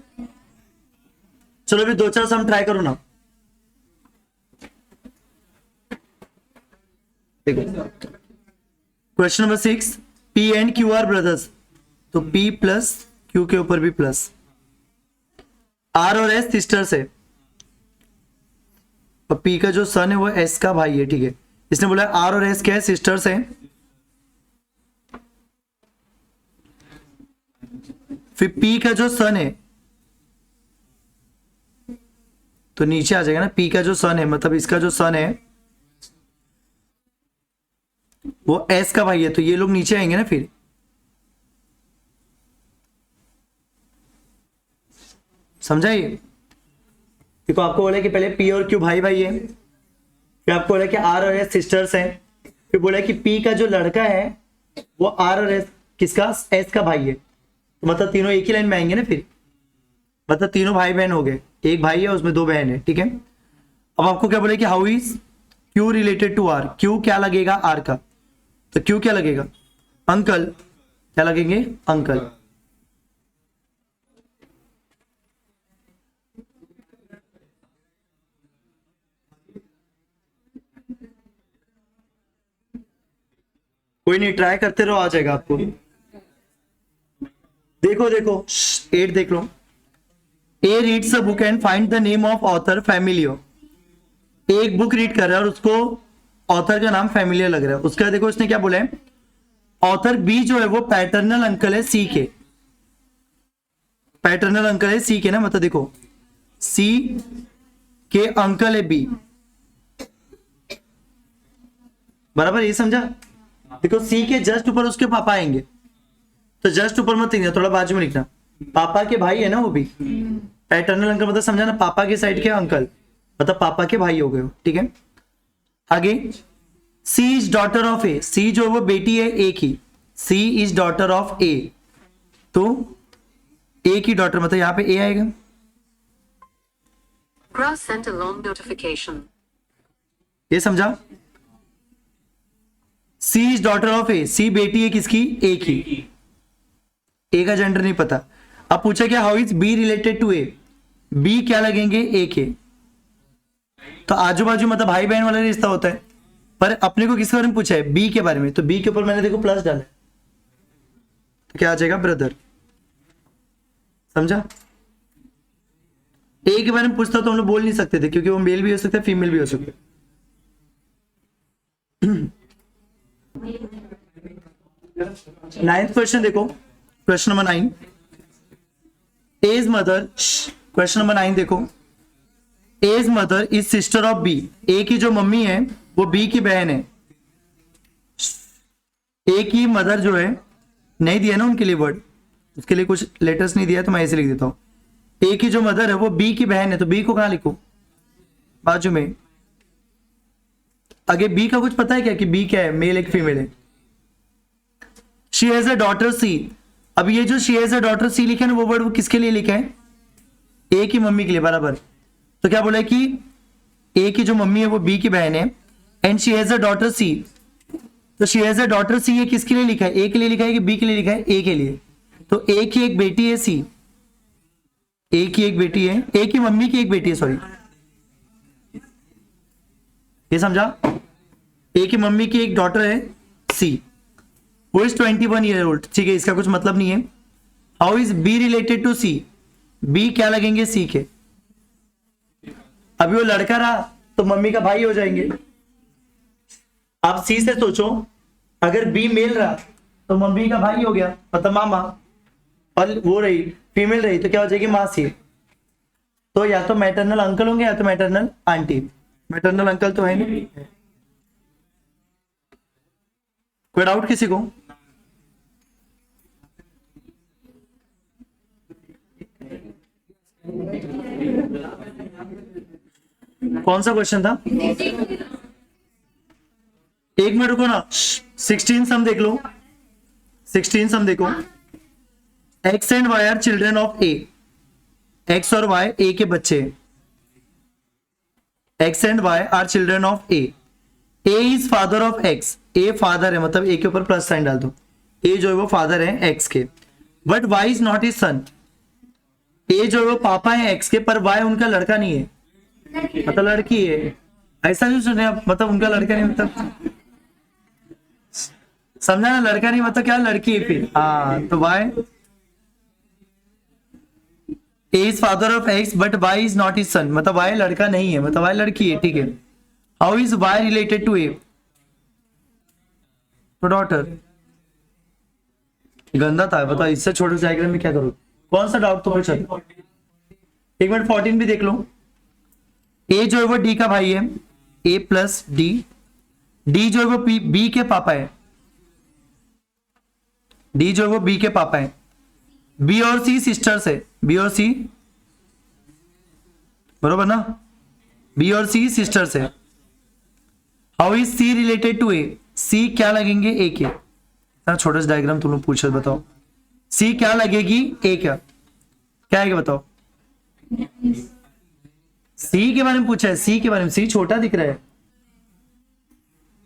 चलो भी 2-4 सम ट्राई करो ना। देखो question number 6, P and Q R brothers, तो पी प्लस क्यू के ऊपर भी प्लस, आर और एस सिस्टर्स है, और पी का जो सन है वो एस का भाई है। ठीक है, इसने बोला आर और एस क्या है? सिस्टर्स है। फिर पी का जो सन है तो नीचे आ जाएगा ना, पी का जो सन है मतलब इसका जो सन है वो एस का भाई है, तो ये लोग नीचे आएंगे ना। फिर समझा ये? देखो आपको बोला कि पहले पी और क्यू भाई भाई है, फिर आपको बोला कि आर और एस सिस्टर्स हैं, फिर बोला कि पी का जो लड़का है वो आर और एस किसका? एस का भाई है। तो मतलब तीनों एक ही लाइन में आएंगे ना फिर, मतलब तीनों भाई बहन हो गए, एक भाई है उसमें 2 बहन है। ठीक है, अब आपको क्या बोले कि how is Q related to R? Q क्या लगेगा? आर का, तो क्यू क्या लगेगा? अंकल। क्या लगेंगे? अंकल। कोई नहीं, ट्राई करते रहो, आ जाएगा आपको। देखो देखो 8 देख लो, A reads a book and find the name of author फैमिलियो। एक बुक रीड कर रहा है और उसको ऑथर का नाम फैमिलियर लग रहा है। उसका देखो इसने क्या बोला है, ऑथर बी जो है वो पैटर्नल अंकल है सी के, पैटर्नल अंकल है सी के ना, मतलब देखो सी के अंकल है बी। बराबर, ये समझा? देखो सी के जस्ट ऊपर उसके पापा आएंगे, तो जस्ट ऊपर मत लिखना, थोड़ा बाजू में लिखना, पापा के भाई है ना वो भी। पैटर्नल अंकल मतलब समझा ना, पापा के साइड के अंकल, मतलब पापा के भाई हो गए। ठीक है, आगे सी इज डॉटर ऑफ ए, सी जो वो बेटी है ए की, सी इज डॉटर ऑफ ए, तो ए की डॉटर मतलब यहां पे ए आएगा। Cross sent a long notification. ये समझा? सी इज डॉटर ऑफ ए, सी बेटी है किसकी? ए की। ए का जेंडर नहीं पता। अब पूछा क्या, how is B related to A? B क्या लगेंगे? ए के। तो आजू बाजू मतलब भाई बहन वाला रिश्ता होता है, पर अपने को किसके बारे में पूछा है? बी के बारे में, तो बी के ऊपर मैंने देखो प्लस डाला, तो क्या आ जाएगा? ब्रदर। समझा? ए के बारे में पूछता तो हम लोग बोल नहीं सकते थे, क्योंकि वो मेल भी हो सकता है फीमेल भी हो सकता है। नाइन्थ क्वेश्चन देखो, question number 9, A's mother, question number 9 देखो, A's mother is sister of B, A की जो मम्मी है वो बी की बहन है। ए की मदर जो है, नहीं दिया ना उनके लिए वर्ड, उसके लिए कुछ लेटर्स नहीं दिया, तो मैं ऐसे लिख देता हूं। ए की जो मदर है वो बी की बहन है, तो बी को कहां लिखो? बाजू में। आगे बी का कुछ पता है क्या कि बी क्या है? मेल है कि फीमेल है? शी हैज अ डॉटर सी, अब ये जो शी हैज अ डॉटर सी लिखा है ना, वो वर्ड वो किसके लिए लिखा है? ए की मम्मी के लिए। बराबर, तो क्या बोला कि ए की जो मम्मी है वो बी की बहन है, and she has a daughter C, तो she has a daughter C ये किसके लिए लिखा है? ए के लिए लिखा है कि बी के लिए लिखा है? ए के लिए। तो ए की एक बेटी है सी, ए की एक बेटी है, ए की मम्मी की एक बेटी है, सॉरी, ये समझा? ए की मम्मी की एक डॉटर है सी, वो इज 21 ईयर ओल्ड। ठीक है, इसका कुछ मतलब नहीं है। How is B related to C? B क्या लगेंगे? सी के। अभी वो लड़का रहा तो मम्मी का भाई हो जाएंगे। आप सी से सोचो, अगर बी मेल रहा तो मम्मी का भाई हो गया, मतलब मामा, और वो रही फीमेल रही तो क्या हो जाएगी? मासी। तो या तो मैटरनल अंकल होंगे या तो मैटरनल आंटी। मैटरनल अंकल तो है नहीं। कोई डाउट किसी को? कौन सा क्वेश्चन था? एक मिनट रुको ना। 16 सम देख लो। 16 सम देखो। X and Y are children of A. X और वाई ए के बच्चे। X and Y are children of A. A is father of X. A father है, मतलब ए के ऊपर प्लस साइन डाल दो। ए जो है वो फादर है एक्स के, but Y is not his son. A जो है वो पापा है एक्स के, पर वाई उनका लड़का नहीं है, मतलब लड़की है। ऐसा नहीं सुने आप, मतलब उनका लड़का नहीं, मतलब समझा ना? लड़का नहीं मतलब क्या, लड़की है फिर। हाँ, तो Y A is father of X but Y is not his son, मतलब वाई लड़का नहीं है, मतलब वाई लड़की है, ठीक है। How is Y related to A? तो डॉटर। गंदा था, बताओ इससे छोटे डायग्राम में क्या करूं? कौन सा डाउट तो पूछा? एक मिनट 14 भी देख लो। ए जो है वो डी का भाई है, ए प्लस डी। डी जो है वो बी के पापा है। डी जो है वो बी के पापा है। बी और सी सिस्टर्स है। बी और सी, बरोबर ना? बी और सी सिस्टर्स है। How is C related to A? C क्या लगेंगे ए के? इतना छोटा सा डायग्राम तुम लोग पूछो, बताओ सी क्या लगेगी ए क्या? क्या है बताओ? सी के बारे में पूछा है, सी के बारे में। सी छोटा दिख रहा है।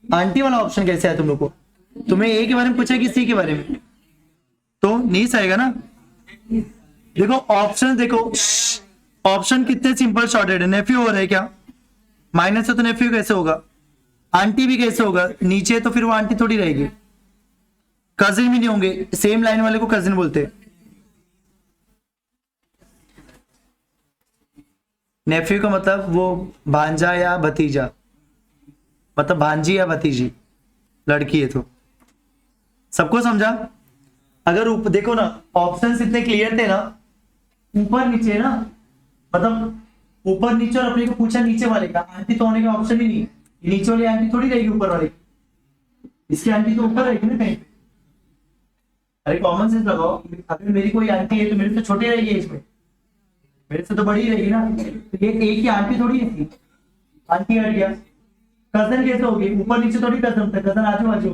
आंटी वाला ऑप्शन कैसे है तुम लोग को? तुम्हें ए के बारे में पूछा है कि सी के बारे में? तो नीस आएगा ना। देखो ऑप्शन, देखो ऑप्शन कितने सिंपल शॉर्टेड है। नेफ्यू हो रहा है क्या? माइनस है तो नेफ्यू कैसे होगा? आंटी भी कैसे होगा? नीचे तो फिर वो आंटी थोड़ी रहेगी। कजिन भी नहीं होंगे, सेम लाइन वाले को कजिन बोलते हैं। नेफ्यू का मतलब वो भांजा या भतीजा, मतलब भांजी या भतीजी, लड़की है तो। सबको समझा? अगर देखो ना, ऑप्शंस इतने क्लियर थे ना, ऊपर नीचे ना, मतलब ऊपर नीचे, और अपने को पूछा नीचे वाले का। आंटी तो होने का ऑप्शन ही नहीं। नीचे वाली आंटी थोड़ी रहेगी ऊपर वाली, इसकी आंटी तो ऊपर रहेगी ना कहीं पे। अरे कॉमन सेंस लगाओ, अगर मेरी कोई आंटी है तो मेरे से छोटी रहेगी इसमें, मेरे से तो बड़ी रहेगी ना। तो ये एक ही आंटी थोड़ी है थी, आंटी हट गया। कजन कैसे होगी? ऊपर नीचे थोड़ी कजन होता है, कजन आजू बाजू।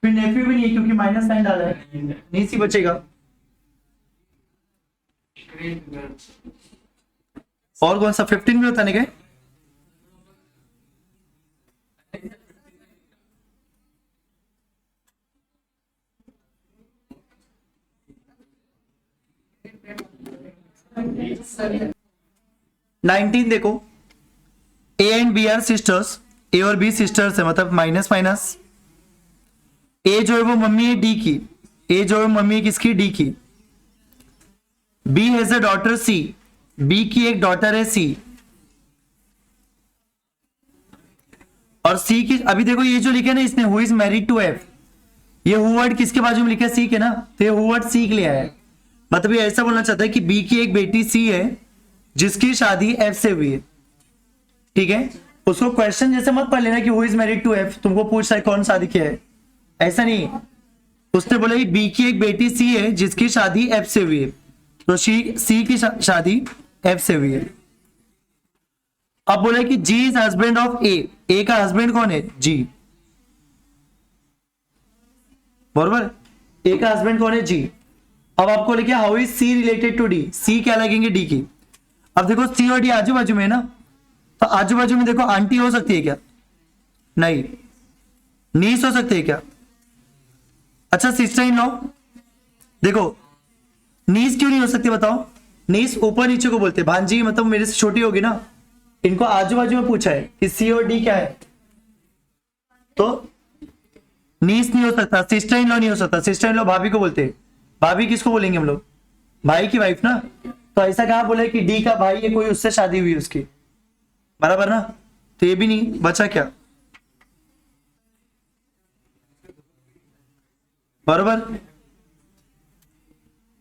फिर नेफ्यू भी नहीं है क्योंकि माइनस साइन डाला है, नहीं सी बचेगा। और कौन सा 15 में बताने के? नाइनटीन देखो। A and B are sisters. A और बी सिस्टर्स है, मतलब माइनस माइनस। ए जो है वो मम्मी है डी की। ए जो है मम्मी है किसकी? डी की। B has a daughter C. B की एक डॉटर है सी। और सी की, अभी देखो ये जो लिखा है ना इसने, who is married to F, ये हु वर्ड किसके बाजू में लिखा है? सी के ना। तो ये हु वर्ड सी के लिए आया है। मतलब ये ऐसा बोलना चाहता है कि बी की एक बेटी सी है जिसकी शादी एफ से हुई है, ठीक है। उसको क्वेश्चन जैसे मत पढ़ लेना कि who is married to F, तुमको पूछ रहा है कौन शादी किया है, ऐसा नहीं। उसने बोला कि बी की एक बेटी सी है जिसकी शादी एफ से हुई है, तो सी की शादी एफ से हुई है। अब बोला कि जी इज हस्बैंड ऑफ ए। ए का हस्बैंड कौन है? जी, बरोबर। ए का हस्बैंड कौन है? जी। अब आपको लिखे how is C related to D. C क्या लगेंगे? डी की। अब देखो सी और डी आजू बाजू में है ना, तो आजू बाजू में देखो आंटी हो सकती है क्या? नहीं। नीस हो सकती है क्या? अच्छा सिस्टर इन लॉ। देखो नीस क्यों नहीं हो सकती बताओ? नीस ऊपर नीचे को बोलते हैं, भांजी मतलब मेरे से छोटी होगी ना। इनको आजू बाजू में पूछा है कि सी और डी क्या है, तो नीस नहीं हो सकता। सिस्टर इन लॉ नहीं हो सकता। सिस्टर इन लॉ भाभी को बोलते हैं। भाभी किसको बोलेंगे हम लोग? भाई की वाइफ ना। तो ऐसा कहा बोले कि डी का भाई है कोई, उससे शादी हुई उसकी, बराबर ना। तो ये भी नहीं बचा क्या? बराबर।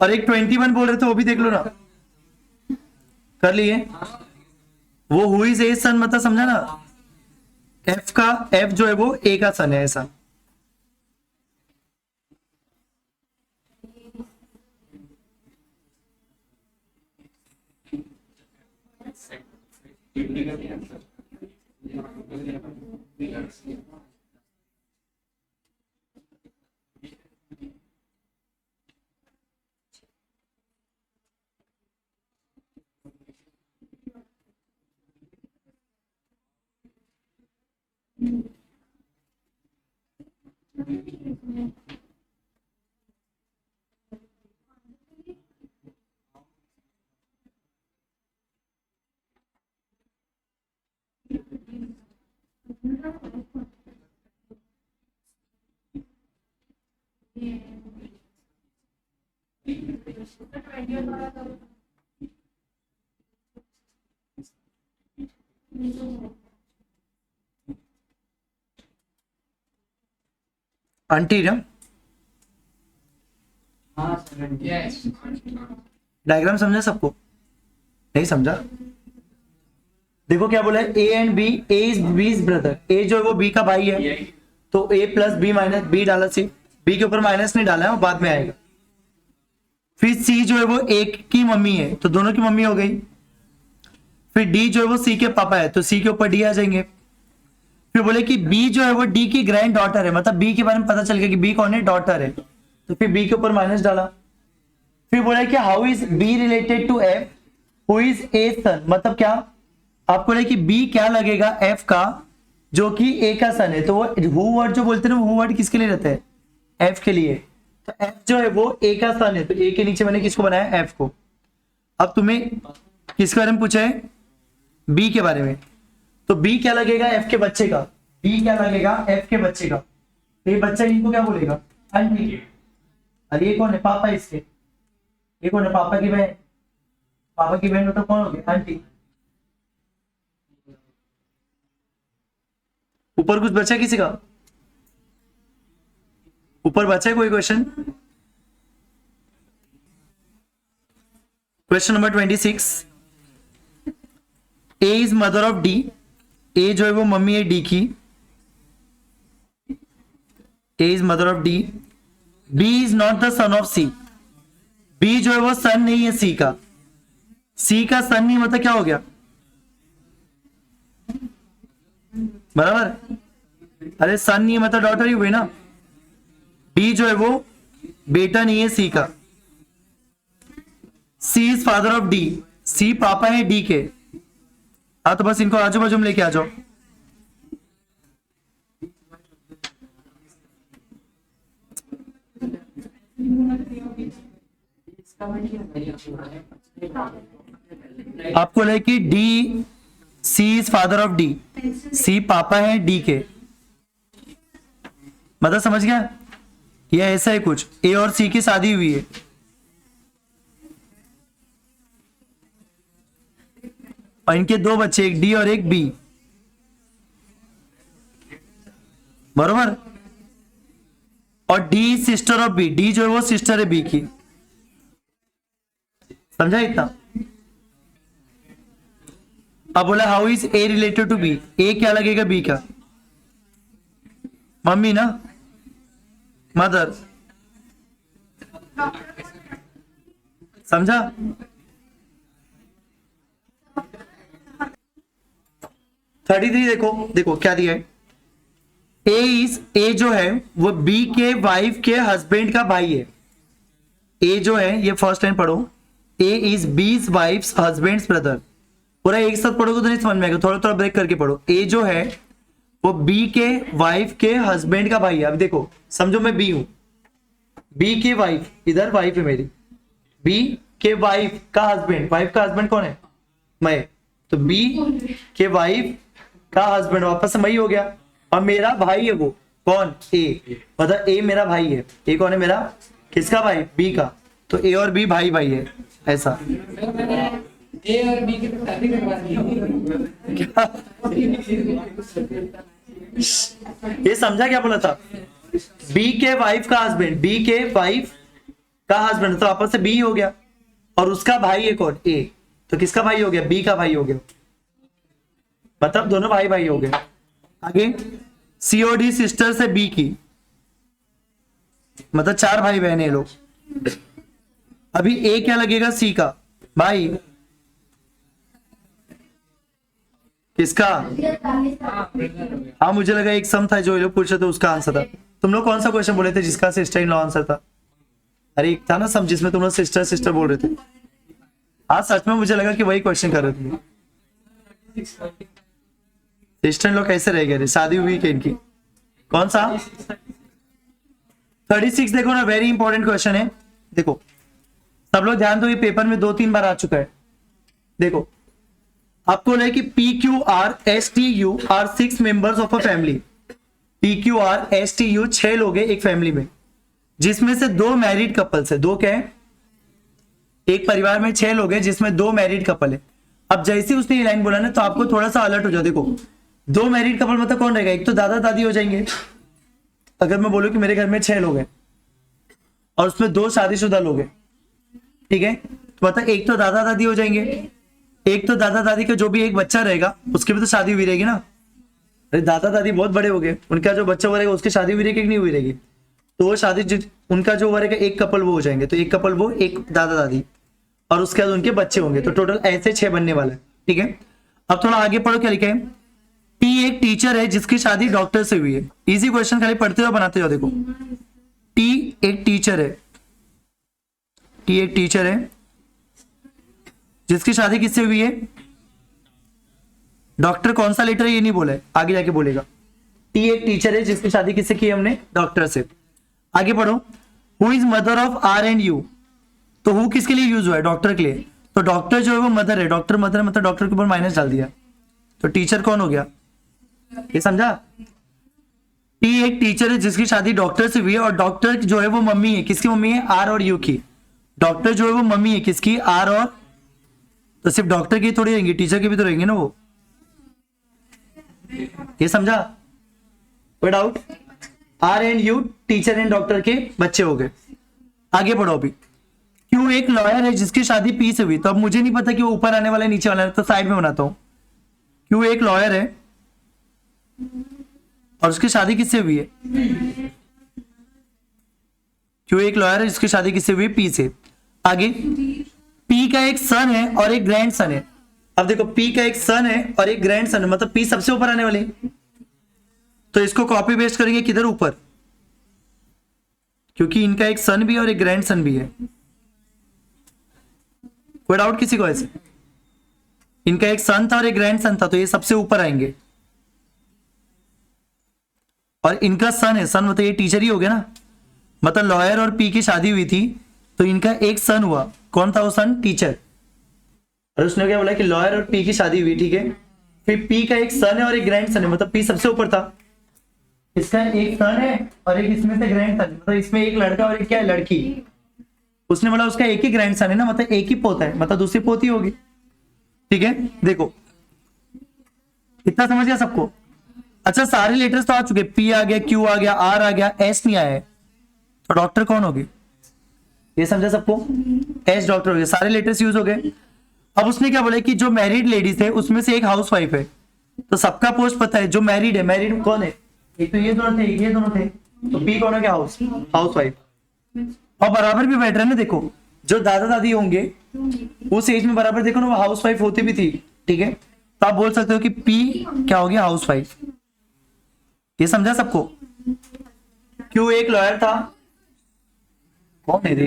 और एक 21 बोल रहे थे, वो भी देख लो ना। कर लिए। वो हु इज ए सन मतलब समझा ना, एफ जो है वो ए का सन है ऐसा। आंटी ना डायग्राम समझा सबको? नहीं समझा? देखो क्या बोला है, A and B, A is B is brother, A जो है वो बी का भाई है, तो A plus B minus B डाला, सी बी के ऊपर माइनस नहीं डाला है, वो बाद में आएगा। फिर सी जो है वो ए की मम्मी है, तो दोनों की मम्मी हो गई। फिर डी जो है वो सी के पापा है, तो सी के ऊपर डी आ जाएंगे। फिर बोले कि बी जो है वो डी की ग्रैंड डॉटर है, मतलब बी के बारे में पता चल गया कि बी कौन है, डॉटर है, तो फिर बी के ऊपर माइनस डाला। फिर बोला कि how is B related to F who is A son, मतलब क्या आपको बोले कि बी क्या लगेगा एफ का जो कि ए का सन है, तो वो हु वर्ड जो बोलते हैं ना, वो वर्ड किसके लिए रहता है, एफ के लिए। तो एफ जो है वो ए का सन है, तो ए के नीचे मैंने किसको बनाया, एफ को। अब तुम्हें किसके बारे में पूछा है, बी के बारे में, तो बी क्या लगेगा एफ के बच्चे का, बी क्या लगेगा एफ के बच्चे का, तो ये बच्चा इनको क्या बोलेगा, आंटी। और ये कौन है, पापा इसके, ये कौन है, पापा की बहन, पापा की बहन मतलब कौन हो गया, आंटी। ऊपर कुछ बचा किसी का, ऊपर बचा है कोई question? Question number 26, A is mother of D, A जो है वो मम्मी है डी की, A is mother of D, B is not the son of C, B जो है वो सन नहीं है सी का, सी का सन नहीं मतलब क्या हो गया, बराबर, अरे सन नहीं है मतलब डॉटर ही हुई ना। बी जो है वो बेटा नहीं है सी का, सी is father of D, C पापा है डी के। हाँ तो बस इनको आजू बाजू में लेके आ जाओ। आपको लगे कि D, C is father of D, C पापा है डी के, मतलब समझ गया, ये ऐसा है कुछ, ए और सी की शादी हुई है, और इनके दो बच्चे, एक डी और एक बी, बरोबर, और D sister of B, D जो है वो सिस्टर है बी की, समझा इतना? अब बोला how is A related to B, A क्या लगेगा बी का, मम्मी ना, मदर, समझा? थर्टी थ्री देखो, देखो क्या दिया है, ए जो है वो बी के वाइफ के हस्बैंड का भाई है, ए जो है ये फर्स्ट लाइन पढ़ो, ए इज बीज वाइफ्स हस्बैंड्स ब्रदर, पूरा एक साथ पढ़ोगे तो नहीं समझ में आएगा, थोड़ा थोड़ा ब्रेक करके पढ़ो। ए जो है वो बी के वाइफ के हस्बैंड का भाई है। अब देखो समझो मैं बी हूं, बी के वाइफ, इधर वाइफ है मेरी, बी के वाइफ का हस्बैंड, वाइफ का हस्बैंड कौन है, मैं, तो बी के वाइफ का हस्बैंड वापस से मई हो गया, और मेरा भाई है वो कौन, ए, मतलब ए मेरा भाई है, ए कौन है मेरा, किसका भाई, बी का, तो ए और बी भाई भाई है ऐसा। ए और बी की शादी करवा दी। ये समझा क्या बोला था, बी के वाइफ का हस्बैंड, बी के वाइफ का हस्बैंड, तो आपस से बी हो गया, और उसका भाई है कौन, ए, तो किसका भाई हो गया? बी का भाई हो गया, मतलब दोनों भाई भाई हो गए। आगे सीओडी सिस्टर से बी की, मतलब 4 भाई बहन है लोग। अभी ए क्या लगेगा? सी का भाई, किसका? हाँ मुझे लगा एक सम था जो ये लोग पूछ रहे थे, उसका आंसर था। तुम लोग कौन सा क्वेश्चन बोले थे जिसका सिस्टर इन लॉ आंसर था? अरे एक था ना सम जिसमें तुम लोग सिस्टर सिस्टर बोल रहे थे। हाँ सच में मुझे लगा कि वही क्वेश्चन कर रहे थे। सिस्टर इन लॉ कैसे रह गए? शादी हुई क्या इनकी? कौन सा? 36 देखो ना, वेरी इंपॉर्टेंट क्वेश्चन है। देखो सब लोग ध्यान दो, ये पेपर में 2-3 बार आ चुका है। देखो आपको लगे कि P Q R S T U are 6 members of a family. P Q R S T U 6 लोग हैं एक फैमिली में, जिसमें से 2 मैरिड कपल्स है। 2 क्या है? एक परिवार में 6 लोग हैं जिसमें 2 मैरिड कपल है। अब जैसे ही उसने ये लाइन बोला ना, तो आपको थोड़ा सा अलर्ट हो जाओ। देखो 2 मैरिड कपल मतलब कौन रहेगा? एक तो दादा दादी हो जाएंगे। अगर मैं बोलूं कि मेरे घर में 6 लोग हैं और उसमें 2 शादीशुदा लोग हैं, ठीक है, तो मतलब एक तो दादा दादी हो जाएंगे, एक तो दादा दादी का जो भी एक बच्चा रहेगा उसकी भी तो शादी हुई रहेगी ना। अरे दादा दादी बहुत बड़े हो गए, उनका जो बच्चा हुआ रहेगा उसकी शादी हुई रहेगी कि नहीं हुई रहेगी? तो वो शादी उनका जो हुआ रहेगा एक कपल वो हो जाएंगे, तो एक कपल वो, एक दादा दादी, और उसके बाद उनके बच्चे होंगे, तो टोटल ऐसे 6 बनने वाला है, ठीक है। अब थोड़ा आगे पढ़ो, क्या लिखा है? टी एक टीचर है जिसकी शादी डॉक्टर से हुई है। इजी क्वेश्चन, खाली पढ़ते हो बनाते हो। देखो टी एक टीचर है, टी एक टीचर है जिसकी शादी किससे हुई है? डॉक्टर कौन सा लेटर है ये नहीं बोला है, आगे जाके बोलेगा। टी एक टीचर है जिसकी शादी किससे की हमने? डॉक्टर से। आगे पढ़ो, who is mother of R and U. तो हु किसके लिए यूज हुआ है? डॉक्टर के लिए। तो डॉक्टर जो है वो मदर है, डॉक्टर मदर है, मतलब डॉक्टर के ऊपर माइनस डाल दिया, तो टीचर कौन हो गया? ये समझा? टी एक टीचर है जिसकी शादी डॉक्टर से हुई है, और डॉक्टर जो है वो मम्मी है, किसकी मम्मी है? आर और यू की। डॉक्टर जो है वो मम्मी है किसकी? आर और, तो सिर्फ डॉक्टर की थोड़ी रहेंगी, टीचर की भी तो रहेंगे ना वो। ये समझा? कोई doubt? R and U teacher and doctor के बच्चे हो गए। आगे बढ़ो। अभी क्यों एक लॉयर है जिसकी शादी पी से हुई, तो अब मुझे नहीं पता कि वो ऊपर आने वाला है नीचे वाला है, तो साइड में बनाता हूं। क्यों एक लॉयर है और उसकी शादी किससे हुई है? क्यों एक लॉयर है जिसकी शादी किससे हुई? पी से। आगे पी का एक सन है और एक ग्रैंड सन है। अब देखो पी का एक सन है और एक ग्रैंड सन है, मतलब पी सबसे ऊपर आने वाले, तो इसको कॉपी पेस्ट करेंगे किधर? ऊपर, क्योंकि इनका एक सन भी है और एक ग्रैंड सन भी है। कोई डाउट किसी को? ऐसे इनका एक सन था और एक ग्रैंड सन था, तो ये सबसे ऊपर आएंगे। और इनका सन है, सन मतलब ये टीचर ही हो गया ना, मतलब लॉयर और पी की शादी हुई थी, तो इनका एक सन हुआ। कौन था वो सन? टीचर। और उसने क्या बोला कि लॉयर और पी की शादी हुई, ठीक है। फिर पी का एक सन है और एक ग्रैंड सन है, मतलब पी सबसे ऊपर था, इसका एक सन है और एक इसमें से ग्रैंड सन, मतलब इसमें एक लड़का और एक क्या है? लड़की। उसने बोला उसका एक ही ग्रैंड सन है ना, मतलब एक ही पोता है, मतलब दूसरी पोती होगी, ठीक है। देखो इतना समझ गया सबको? अच्छा सारे लेटर्स तो आ चुके, पी आ गया, क्यू आ गया, आर आ गया, एस नहीं आया है, तो डॉक्टर कौन होगी? ये समझा सबको? एस डॉक्टर हो गया, सारे लेटर्स यूज हो गए। अब उसने क्या बोला कि जो मैरिड लेडीज है उसमें से एक हाउस वाइफ है, तो सबका पोस्ट पता है। जो मैरिड है, मैरिड कौन है? एक तो ये दोनों थे, एक ये दोनों थे, तो पी कौन हो गया? House wife. और बराबर भी बैठ रहे ना, देखो जो दादा दादी होंगे उस एज में बराबर, देखो ना वो हाउस वाइफ होती भी थी, ठीक है। तो आप बोल सकते हो कि पी क्या हो गया? House wife. ये समझा सबको? क्यों एक लॉयर था, कौन है रे?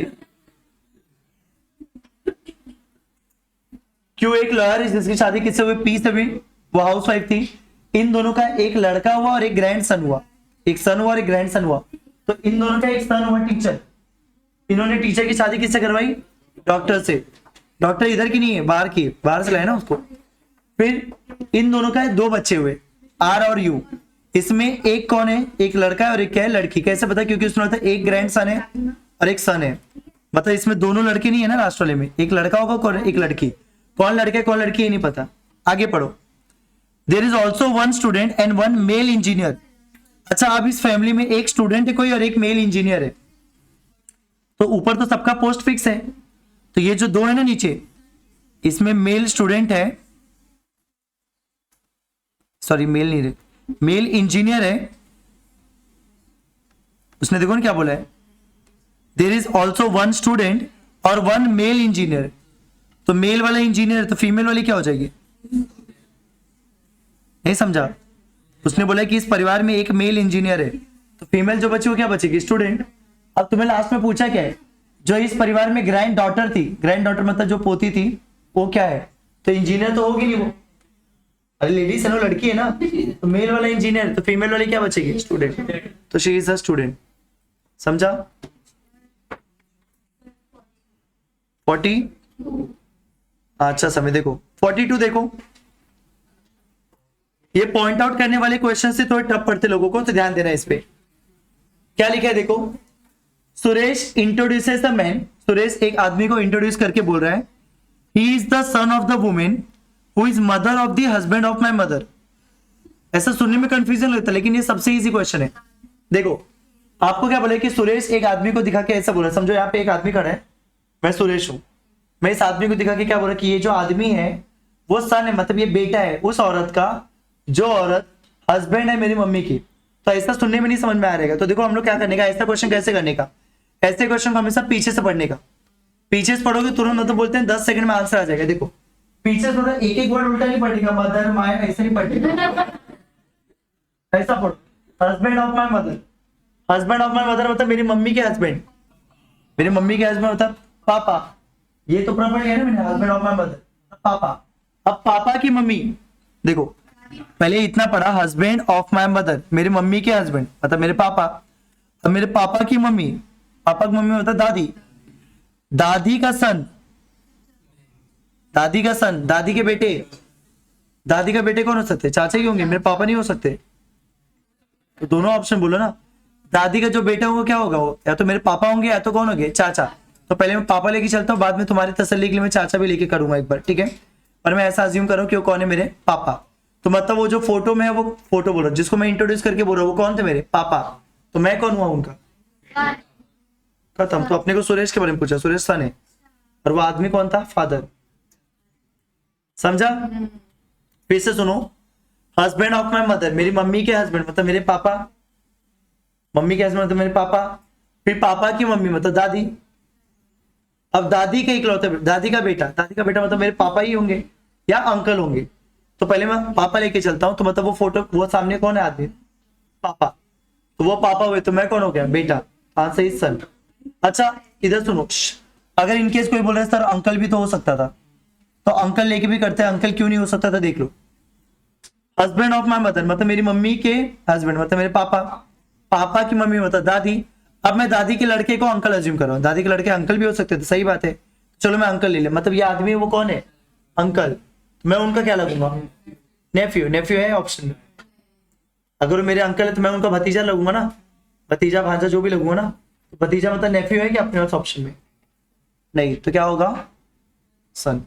क्यों एक लॉयर है जिसकी शादी किससे हुई? पी से हुई, वो हाउस वाइफ थी। इन दोनों का एक लड़का हुआ और एक ग्रैंड सन हुआ, एक सन हुआ और एक ग्रैंड सन हुआ, तो इन दोनों का एक सन हुआ टीचर। इन्होंने टीचर की शादी किससे करवाई? डॉक्टर से। डॉक्टर इधर की नहीं है, बाहर की, बाहर से लाए ना उसको। फिर इन दोनों का 2 बच्चे हुए, आर और यू। इसमें एक कौन है? एक लड़का है और एक क्या है? लड़की। कैसे पता? क्योंकि उसने बताया एक ग्रैंड सन है और एक सन है, मतलब इसमें दोनों लड़के नहीं है ना लास्ट वाले में, एक लड़का होगा, कौन एक लड़की। कौन लड़का कौन लड़की ये नहीं पता। आगे पढ़ो। There is also 1 student and 1 male engineer. अच्छा अब इस फैमिली में एक स्टूडेंट है कोई और एक मेल इंजीनियर है, तो ऊपर तो सबका पोस्ट फिक्स है, तो ये जो 2 है ना नीचे, इसमें मेल स्टूडेंट है, सॉरी मेल नहीं, मेल इंजीनियर है। उसने देखो ना क्या बोला है, there is also one student और वन मेल इंजीनियर। तो मेल वाला इंजीनियर, तो फीमेल वाली क्या हो जाएगी? नहीं समझा? उसने बोला कि इस परिवार में एक मेल इंजीनियर है, तो फीमेल जो बची वो क्या बचेगी? स्टूडेंट। अब तुम्हें लास्ट में पूछा क्या है, जो इस परिवार में ग्रैंड डॉटर थी, ग्रैंड डॉटर मतलब जो पोती थी, वो क्या है? तो इंजीनियर तो होगी नहीं वो, अरे लेडीज है ना, लड़की है ना, तो मेल वाला इंजीनियर, तो फीमेल वाली क्या बचेगी? स्टूडेंट। तो शी इज अ स्टूडेंट। समझा? 40 अच्छा समय देखो 42 देखो, ये पॉइंट आउट करने वाले क्वेश्चन से थोड़े टफ पड़ते लोगों को, तो ध्यान देना इस पे। क्या लिखा है देखो, Suresh introduces the man, Suresh एक आदमी को इंट्रोड्यूस करके बोल रहा है, he is the son of the women who is mother of the husband of my mother. ऐसा सुनने में कंफ्यूजन लगता है, लेकिन ये सबसे इजी क्वेश्चन है। देखो आपको क्या बोले कि सुरेश एक आदमी को दिखा के ऐसा बोला, समझो यहाँ पे एक आदमी खड़ा है, मैं सुरेश हूं, मैं इस आदमी को दिखा के क्या बोला कि ये जो आदमी है वो सन है, मतलब ये बेटा है उस औरत का, जो औरत हस्बैंड है मेरी मम्मी की। तो ऐसा सुनने में नहीं समझ में आ रहेगा। तो देखो हम लोग क्या करने का, ऐसा क्वेश्चन कैसे करने का, ऐसे क्वेश्चन को हमेशा पीछे से पढ़ने का। पीछे से पढ़ोगे तुरंत, मतलब बोलते हैं 10 सेकंड में आंसर आ जाएगा। देखो पीछे से एक एक वर्ड उल्टा नहीं पढ़ेगा, मदर माय ऐसा नहीं पढ़ेगा, ऐसा पढ़ो, husband of my mother, husband of my mother मतलब मेरी मम्मी के हस्बैंड, मेरी मम्मी के हस्बैंड मतलब पापा। ये तो प्रॉपर है ना मैंने, हस्बैंड ऑफ माय मदर पापा। अब पापा की मम्मी, देखो पहले इतना पढ़ा, हस्बैंड ऑफ माय मदर मेरी मम्मी के हस्बैंड मतलब मेरे पापा। अब मेरे पापा की मम्मी, पापा की मम्मी मतलब दादी, दादी का सन, दादी का सन, दादी के बेटे, दादी का बेटे कौन हो सकते? चाचा ही होंगे, मेरे पापा नहीं हो सकते। तो दोनों ऑप्शन बोलो ना, दादी का जो बेटा होगा क्या होगा, वो या तो मेरे पापा होंगे या तो कौन होंगे? चाचा। तो पहले मैं पापा लेके चलता हूँ, बाद में तुम्हारी तसल्ली के लिए मैं चाचा भी लेके करूंगा एक बार, ठीक है? पर मैं ऐसा अज्यूम करूँ कि वो कौन है? मेरे पापा। तो मतलब वो जो फोटो में है, वो फोटो बोलो जिसको मैं इंट्रोड्यूस करके बोल रहा हूँ, वो कौन थे? मेरे पापा। तो मैं कौन हुआ उनका? खत्म। तो अपने को सुरेश के बारे में पूछा, सुरेश सन है, और वो आदमी कौन था? फादर। समझा? फिर से सुनो, हस्बैंड ऑफ माई मदर मेरी मम्मी के हस्बैंड मतलब मेरे पापा, मम्मी के हस्बैंड मतलब मेरे पापा, फिर पापा की मम्मी मतलब दादी। अब दादी का इकलौता, दादी का बेटा, दादी का बेटा मतलब मेरे पापा ही होंगे या अंकल होंगे। तो पहले मैं पापा लेके चलता हूं, तो मतलब वो फोटो, वो सामने कौन है आदमी? पापा। तो वो पापा हुए, तो मैं कौन हो गया? बेटा। आंसर इज सन। अच्छा इधर सुनो, अगर इनकेस कोई बोल रहा है सर अंकल भी तो हो सकता था, तो अंकल लेके भी करते हैं, अंकल क्यों नहीं हो सकता था? देख लो, हस्बैंड ऑफ माई मदर मतलब मेरी मम्मी के हस्बैंड मतलब मेरे पापा, पापा की मम्मी मतलब दादी। अब मैं दादी के लड़के को अंकल अज्यूम कर रहा हूं, दादी के लड़के अंकल भी हो सकते थे, सही बात है, चलो मैं अंकल ले ले, मतलब ये आदमी वो कौन है? अंकल। मैं उनका क्या लगूंगा? नेफ्यू। नेफ्यू है ऑप्शन में, अगर वो मेरे अंकल है तो मैं उनका भतीजा लगूंगा ना, भतीजा भांजा जो भी लगूंगा ना। तो भतीजा मतलब नेफ्यू है क्या अपने पास ऑप्शन में? नहीं, तो क्या होगा? सन।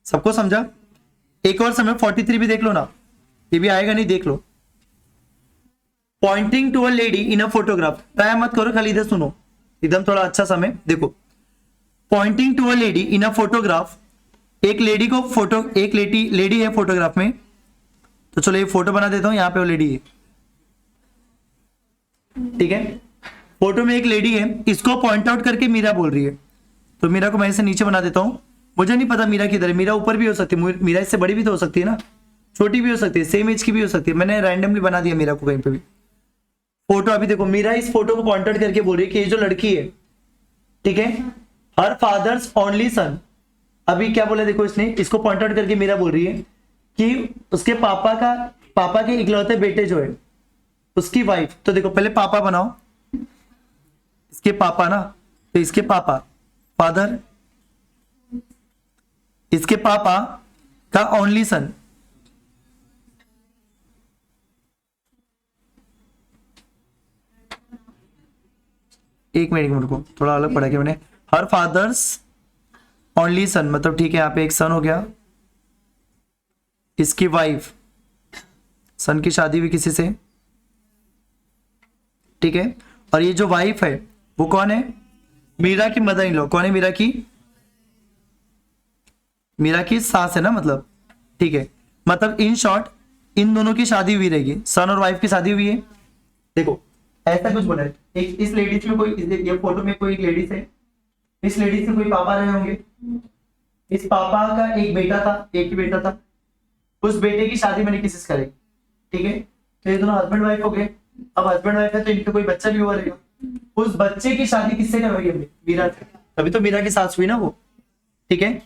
सबको समझा? एक और समय 43 भी देख लो ना, ये भी आएगा नहीं, देख लो। Pointing to a lady in a photograph, try मत करो, खाली इधर सुनो, एकदम थोड़ा अच्छा समय देखो। Pointing to a lady in a photograph, एक लेडी को फोटो, एक लेडी है फोटोग्राफ में, तो चलो ये फोटो बना देता हूं, यहां पे वो लेडी है, ठीक है? फोटो में एक लेडी है, इसको पॉइंट आउट करके मीरा बोल रही है, तो मीरा को मैं इसे नीचे बना देता हूं। मुझे नहीं पता मीरा किधर है, मीरा ऊपर भी हो सकती है, मीरा इससे बड़ी भी तो हो सकती है ना, छोटी भी हो सकती है, सेम एज की भी हो सकती है, मैंने रैंडमली बना दिया मीरा को कहीं पे भी। फोटो अभी देखो, मीरा इस फोटो को पॉइंट आउट करके बोल रही है कि ये जो लड़की है, ठीक है, हर फादर्स ओनली सन। अभी क्या बोला देखो, इसने इसको पॉइंट आउट करके मीरा बोल रही है कि उसके पापा के इकलौते बेटे जो है उसकी वाइफ। तो देखो पहले पापा बनाओ, इसके पापा ना, तो इसके पापा फादर, इसके पापा का ओनली सन, एक मिनट रुको, थोड़ा अलग पढ़ा के मैंने, हर फादर्स ओनली सन मतलब ठीक है, यहाँ पे एक सन हो गया, इसकी वाइफ, सन की शादी हुई किसी से, ठीक है, और ये जो वाइफ है वो कौन है? मीरा की मदर इन लॉ। कौन है मीरा की? मीरा की सास है ना, मतलब ठीक है, मतलब इन शॉर्ट इन दोनों की शादी हुई रहेगी, सन और वाइफ की शादी हुई है। देखो ऐसा कुछ बोला है, एक इस लेडीज में कोई, ये फोटो में कोई एक लेडीज है, इस लेडीज से कोई पापा रहे होंगे, इस पापा का एक बेटा था, एक ही बेटा था, उस बेटे की शादी मैंने किसी से करी, ठीक है, तो ये दोनों हस्बैंड वाइफ हो गए। अब हस्बैंड वाइफ है तो इनका कोई बच्चा भी हुआ रहेगा, उस बच्चे की शादी किससे करवाई हमने, मीरा से, तभी तो मीरा की सास हुई ना वो, ठीक है।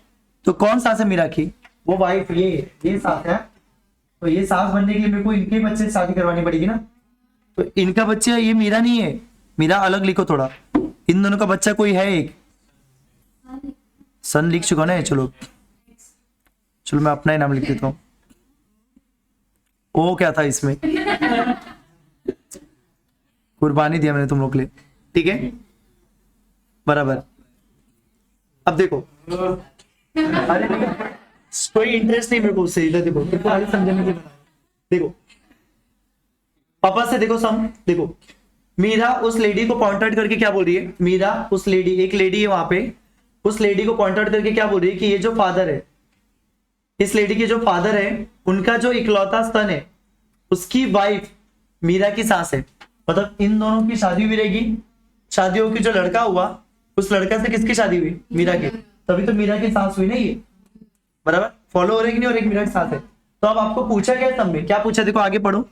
तो कौन सास है मीरा की, वो वाइफ, ये सास है, तो ये सास बनने के लिए मेरे को इनके बच्चे से शादी करवानी पड़ेगी ना, तो इनका बच्चा, ये मीरा नहीं है, मीरा अलग लिखो थोड़ा, इन दोनों का बच्चा कोई है एक, सन लिख चुका ना, चलो चलो मैं अपना ही नाम लिख देता हूँ, ओ क्या था इसमें, कुर्बानी दिया मैंने तुम लोग के लिए, ठीक है बराबर। अब देखो, अरे नहीं, कोई इंटरेस्ट नहीं मेरे को उससे, इधर देखो मेरे को आगे समझने की, देखो पापा से देखो सम, देखो मीरा उस लेडी को पॉइंट आउट करके क्या बोल रही है, मीरा उस लेडी, एक लेडी है वहां पे, उस लेडी को पॉइंट आउट करके क्या बोल रही है कि ये जो फादर है, इस लेडी के जो फादर है, उनका जो इकलौता सन है, उसकी वाइफ मीरा की सास है, मतलब इन दोनों की शादी हुई रहेगी, शादी होकर जो लड़का हुआ, उस लड़का से किसकी शादी हुई, मीरा की, तभी तो मीरा की सास हुई ना ये, बराबर। फॉलो हो रही कि नहीं, और एक मीरा की सास है। तो अब आपको पूछा गया सब में, क्या पूछा, देखो आगे पढ़ो,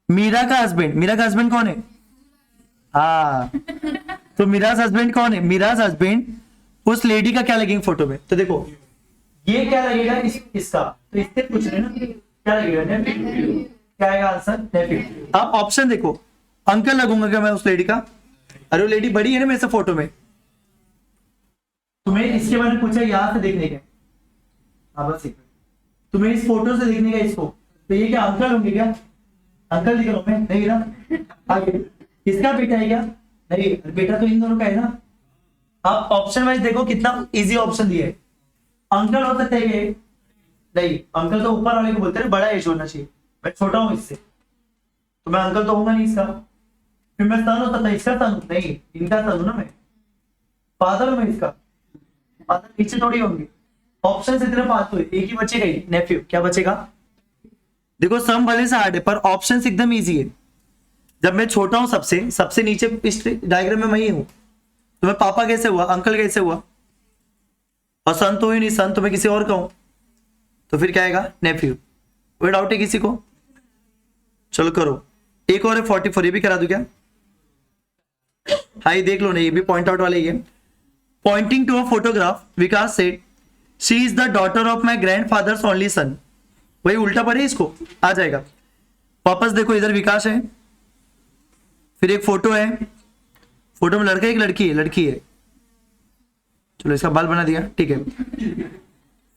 मीरा का हस्बैंड, मीरा का हस्बैंड कौन है, हाँ, तो मीरा हस्बैंड कौन है, मीरा हस्बैंड उस लेडी का क्या लगेगा फोटो में, तो देखो ये क्या लगेगा, इसका, तो इससे पूछ रहे ना, क्या लगेगा, नेफ्यू, क्या आएगा आंसर, नेफ्यू। अब ऑप्शन देखो, अंकल लगूंगा क्या मैं उस लेडी का, अरे वो लेडी बड़ी है ना मेरे से फोटो में, तुम्हें इसके बारे में पूछा यहां से देखने का, हाँ बस तुम्हें इस फोटो से देखने का इसको, तो ये क्या अंकल होंगे क्या, अंकल दिख रहा हूं मैं, नहीं ना, आगे इसका बेटा है क्या, नहीं, बेटा तो इन दोनों का है ना। आप ऑप्शन वाइज देखो कितना इजी ऑप्शन दिया है, अंकल हो सकते हैं, नहीं अंकल तो ऊपर वाले को बोलते हैं, बड़ा एज होना चाहिए, मैं छोटा हूं इससे, तो मैं अंकल तो होऊंगा नहीं इसका, फिर मैं सन हो सकता है, इसका सन नहीं, इनका सन हूं ना मैं, फादर हूं मैं इसका, फादर नीचे थोड़ी होंगे। ऑप्शन से तरफ आते हुए एक ही बचेगा, नेफ्यू, क्या बचेगा, देखो सम भले से हार्ड है पर ऑप्शन एकदम इजी है। जब मैं छोटा हूं सबसे नीचे इस डायग्राम में मैं ही हूं, तो मैं पापा कैसे हुआ, अंकल कैसे हुआ, और सन तो ही नहीं, सन तो मैं किसी और का हूं, तो फिर क्या आएगा, नेफ्यू। कोई डाउट है किसी को, चलो करो, एक और है 44, ये भी करा दूं क्या, हाँ ये देख लो ना, ये भी पॉइंट आउट वाले ही है। Pointing to a photograph, Vikas said she is the daughter of my grandfather's only son, वही उल्टा पड़े इसको, आ जाएगा वापस। देखो इधर विकास है, फिर एक फोटो है, फोटो में लड़का एक लड़की है, चलो इसका बाल बना दिया, ठीक है,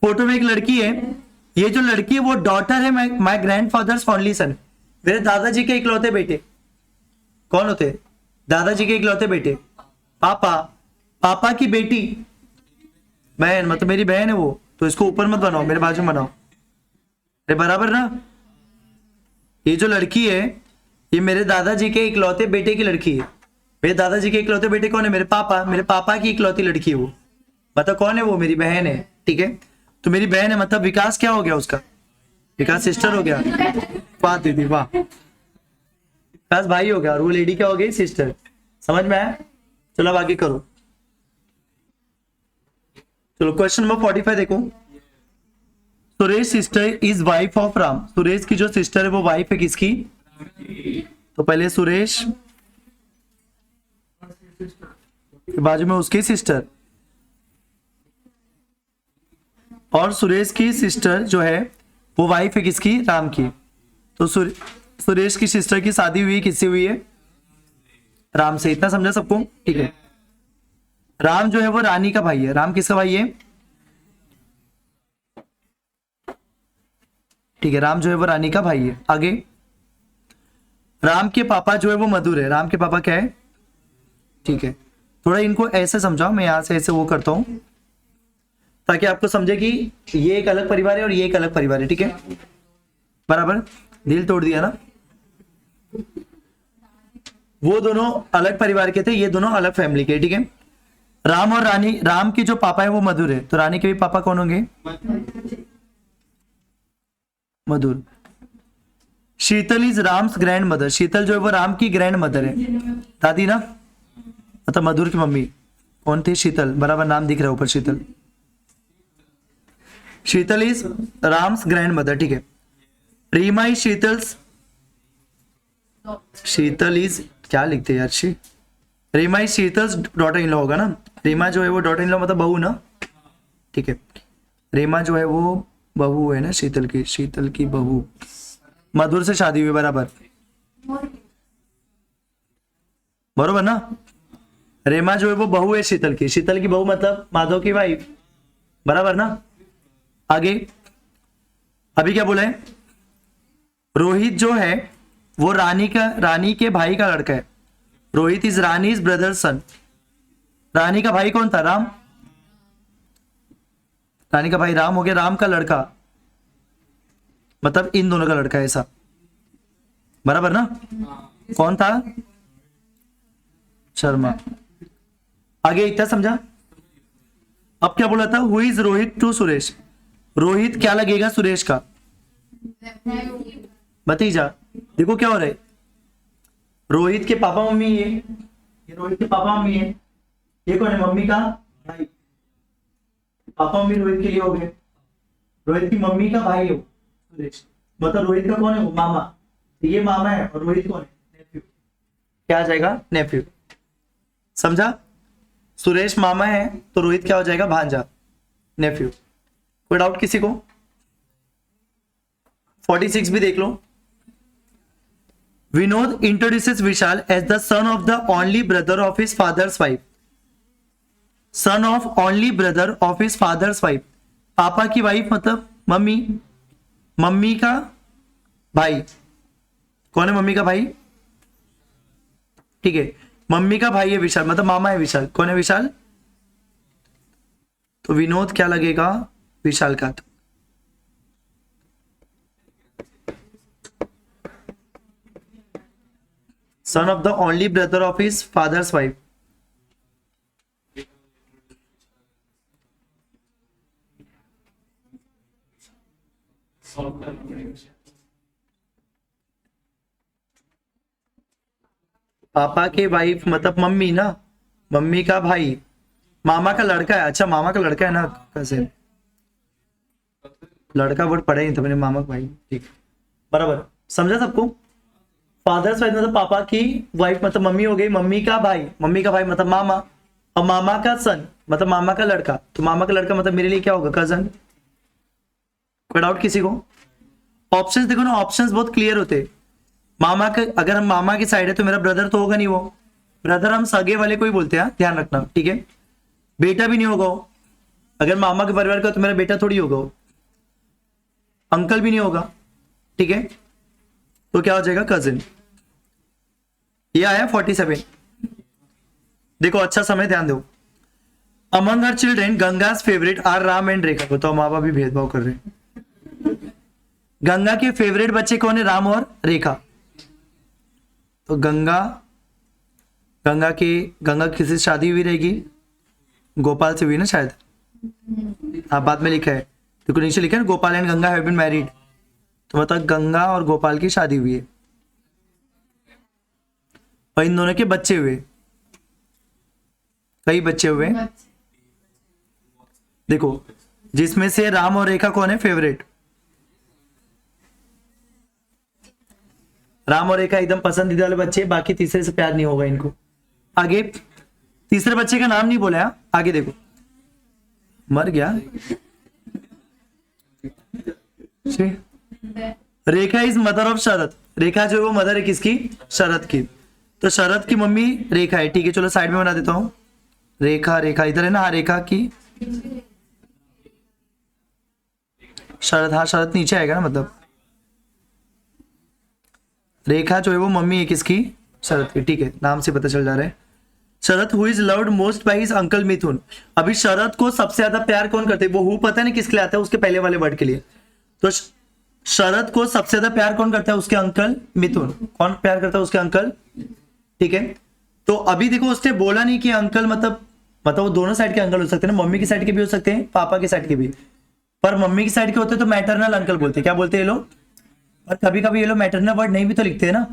फोटो में एक लड़की है, ये जो लड़की है वो डॉटर है माय ग्रैंडफादर्स ओनली सन, मेरे दादाजी के इकलौते बेटे, कौन होते, दादाजी के इकलौते बेटे, पापा की बेटी, बहन, मतलब मेरी बहन है वो, तो इसको ऊपर मत बनाओ, मेरे बाजू में बनाओ, अरे बराबर ना। ये जो लड़की है ये मेरे दादाजी के इकलौते बेटे की लड़की है, मेरे दादाजी के इकलौते बेटे कौन है, मेरे पापा की इकलौती लड़की है वो, मतलब कौन है वो, मेरी बहन है, ठीक है, तो मेरी बहन है, मतलब विकास क्या हो गया उसका, विकास सिस्टर हो गया, वाह दीदी वाह, विकास भाई हो गया, और वो लेडी क्या हो गई, सिस्टर, समझ में आया। चलो अब आगे करो, चलो क्वेश्चन नंबर 45 देखो, Suresh sister is wife of Ram, Suresh की जो सिस्टर है वो वाइफ है किसकी, तो पहले सुरेश, बाजू में उसकी सिस्टर, और सुरेश की सिस्टर जो है वो वाइफ है किसकी, राम की, तो सुरेश की सिस्टर की शादी हुई किससे हुई है, राम से, इतना समझा सबको, ठीक है। राम जो है वो रानी का भाई है, राम किसका भाई है, ठीक है, राम जो है वो रानी का भाई है। आगे राम के पापा जो है वो मधुर है, राम के पापा क्या है, ठीक है, थोड़ा इनको ऐसे समझाओ, मैं यहां से ऐसे वो करता हूं ताकि आपको समझे कि ये एक अलग परिवार है और ये एक अलग परिवार है, ठीक है बराबर, दिल तोड़ दिया ना, वो दोनों अलग परिवार के थे, ये दोनों अलग फैमिली के, ठीक है। राम और रानी, राम की जो पापा है वो मधुर है, तो रानी के भी पापा कौन होंगे? मधुर। शीतल इज राम्स ग्रैंड मदर, शीतल जो है वो राम की ग्रैंड मदर है, दादी ना, मतलब मधुर की मम्मी कौन थी? शीतल, बराबर नाम दिख रहा है ऊपर, Sheetal. Sheetal is Ram's grand mother, ठीक है। रीमा इज शीतल्स, शीतल इज क्या लिखते हैं यार she, Reema is Sheetal's daughter in law होगा ना, रीमा जो है वो डॉटर इन लॉ मतलब बहू ना, ठीक है। रीमा जो है वो बहू है ना शीतल की, शीतल की बहू, मधुर से शादी हुई, बराबर बरोबर ना। रेमा जो है वो बहू है शीतल की, शीतल की बहू मतलब माधव की वाइफ, बराबर ना। आगे अभी क्या बोला है? रोहित जो है वो रानी के भाई का लड़का है, Rohit is Rani is brother son. Rani का भाई कौन था? राम, रानी का भाई राम हो गया, राम का लड़का मतलब इन दोनों का लड़का है, ऐसा बराबर ना। कौन था? शर्मा। आगे इतना समझा? अब क्या बोला था? Who is Rohit to Suresh, Rohit क्या लगेगा सुरेश का? भतीजा। देखो क्या हो रहा है, रोहित के पापा मम्मी ये रोहित के पापा मम्मी है, ये कौन है? मम्मी का भाई, पापा मम्मी रोहित के लिए हो गए, रोहित की मम्मी का भाई हो सुरेश, मतलब रोहित का कौन है? वो मामा, तो ये मामा है और रोहित कौन है? नेफ्यू। क्या आ जाएगा? नेफ्यू। समझा? सुरेश मामा है तो रोहित क्या हो जाएगा? भांजा, नेफ्यू। कोई डाउट किसी को? 46 भी देख लो। Vinod introduces Vishal as the son of the only brother of his father's wife, son of only brother of his father's wife, पापा की वाइफ मतलब मम्मी, मम्मी का भाई कौन है? मम्मी का भाई, ठीक है। मम्मी का भाई है विशाल, मतलब मामा है विशाल, कौन है? विशाल। तो विनोद क्या लगेगा? विशाल का। सन of the only brother of his father's wife, पापा के वाइफ मतलब मम्मी ना, मम्मी का भाई, मामा का लड़का है। अच्छा मामा का लड़का है ना, कैसे लड़का वर्ड पढ़े नहीं था मैंने, मामा का भाई, ठीक बराबर। समझा सबको? फादर्स वाइफ मतलब पापा की वाइफ मतलब मम्मी हो गई, मम्मी का भाई, मम्मी का भाई मतलब मामा, और मामा का सन मतलब मामा का लड़का, तो मामा का लड़का मतलब मेरे लिए क्या होगा? कजन। कोई डाउट किसी को? ऑप्शंस देखो ना, ऑप्शंस बहुत क्लियर होते। मामा का, अगर हम मामा की साइड है तो मेरा ब्रदर तो होगा नहीं, वो ब्रदर हम सगे वाले को ही बोलते हैं, ध्यान रखना, ठीक है। बेटा भी नहीं होगा वो, अगर मामा के परिवार का तो मेरा बेटा थोड़ी होगा वो, अंकल भी नहीं होगा, ठीक है। तो क्या हो जाएगा? कजिन। ये आया 47। देखो अच्छा समय ध्यान दो। Among our children Ganga's favourite are Ram and Rekha. बताओ माँ बाप भी भेदभाव कर रहे हैं। गंगा के फेवरेट बच्चे कौन है? राम और रेखा। तो गंगा किसी से शादी हुई रहेगी, गोपाल से हुई ना शायद, हाँ बाद में लिखा है, देखो नीचे लिखा है Gopal and Ganga have been married, तो मतलब गंगा और गोपाल की शादी हुई है और इन दोनों के बच्चे हुए, कई बच्चे हुए। देखो जिसमें से राम और रेखा कौन है फेवरेट? राम और रेखा एकदम पसंदीदा वाले बच्चे, बाकी तीसरे से प्यार नहीं होगा इनको। आगे तीसरे बच्चे का नाम नहीं बोला है, आगे देखो। मर गया। रेखा इज मदर ऑफ शरद। रेखा जो है वो मदर है किसकी? शरद की। तो शरद की मम्मी रेखा है, ठीक है, चलो साइड में बना देता हूं। रेखा इधर है ना, हाँ रेखा की शरद, हाँ शरद नीचे आएगा ना, मतलब रेखा जो है वो मम्मी है किसकी? शरद की, ठीक है, नाम से पता चल जा रहा है। Sharad who is loved most by his uncle Mithun. अभी शरद को सबसे ज्यादा प्यार कौन करते हैं? वो हु पता नहीं किसके लिए आता है, उसके पहले वाले वर्ड के लिए। तो शरद को सबसे ज्यादा प्यार कौन करता है? उसके अंकल मिथुन। कौन प्यार करता है? उसके अंकल, ठीक है। तो अभी देखो उसने बोला नहीं कि अंकल मतलब मतलब वो दोनों साइड के अंकल हो सकते हैं ना, मम्मी की साइड के भी हो सकते हैं, पापा की साइड के भी। पर मम्मी की साइड के होते तो मैटरनल अंकल बोलते, क्या बोलते हैं ये लोग। और कभी कभी ये लोग मैटरनल वर्ड नहीं भी तो लिखते हैं ना,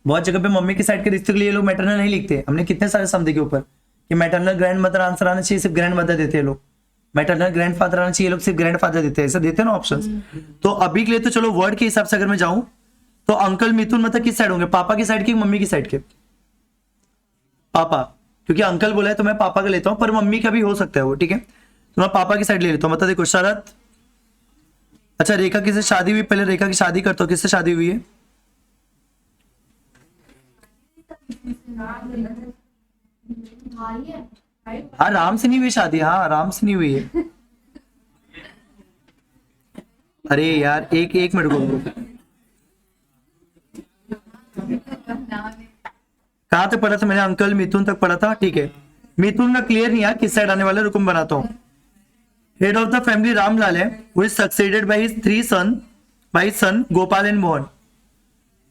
बहुत जगह पे मम्मी की साइड के रिश्ते के लिए ये लोग मैटरनल नहीं लिखते। हमने कितने सारे सम देखे ऊपर कि मैटरनल ग्रैंड मदर आंसर आना चाहिए, सिर्फ ग्रैंड मदर देते हैं लोग। मैटरनल ग्रैंड फादर आना चाहिए, लोग सिर्फ ग्रैंड फादर देते हैं, ऐसा देते हैं ना ऑप्शंस। तो अभी के लिए तो चलो वर्ड के हिसाब से अगर मैं जाऊं तो अंकल मिथुन मतलब किस साइड होंगे, पापा की साइड की मम्मी की साइड के। पापा, क्योंकि अंकल बोला है तो मैं पापा का लेता हूं, पर मम्मी का भी हो सकता है वो, ठीक है। तो मैं पापा की साइड ले लेता हूं। मतलब देखो शरद, अच्छा रेखा किससे शादी हुई, पहले रेखा की शादी करता हूं, किससे शादी हुई है। हाँ राम से नहीं हुई शादी, हाँ राम से नहीं हुई है। अरे यार एक मिनट को, कहां तक पढ़ा था मैंने, अंकल मिथुन तक पढ़ा था, ठीक है। मिथुन का क्लियर नहीं है किस साइड आने वाला, रुकम बनाता हूं। Head of the family Ramlal है, वो is succeeded by his 3 son, by son Gopal and Mohan,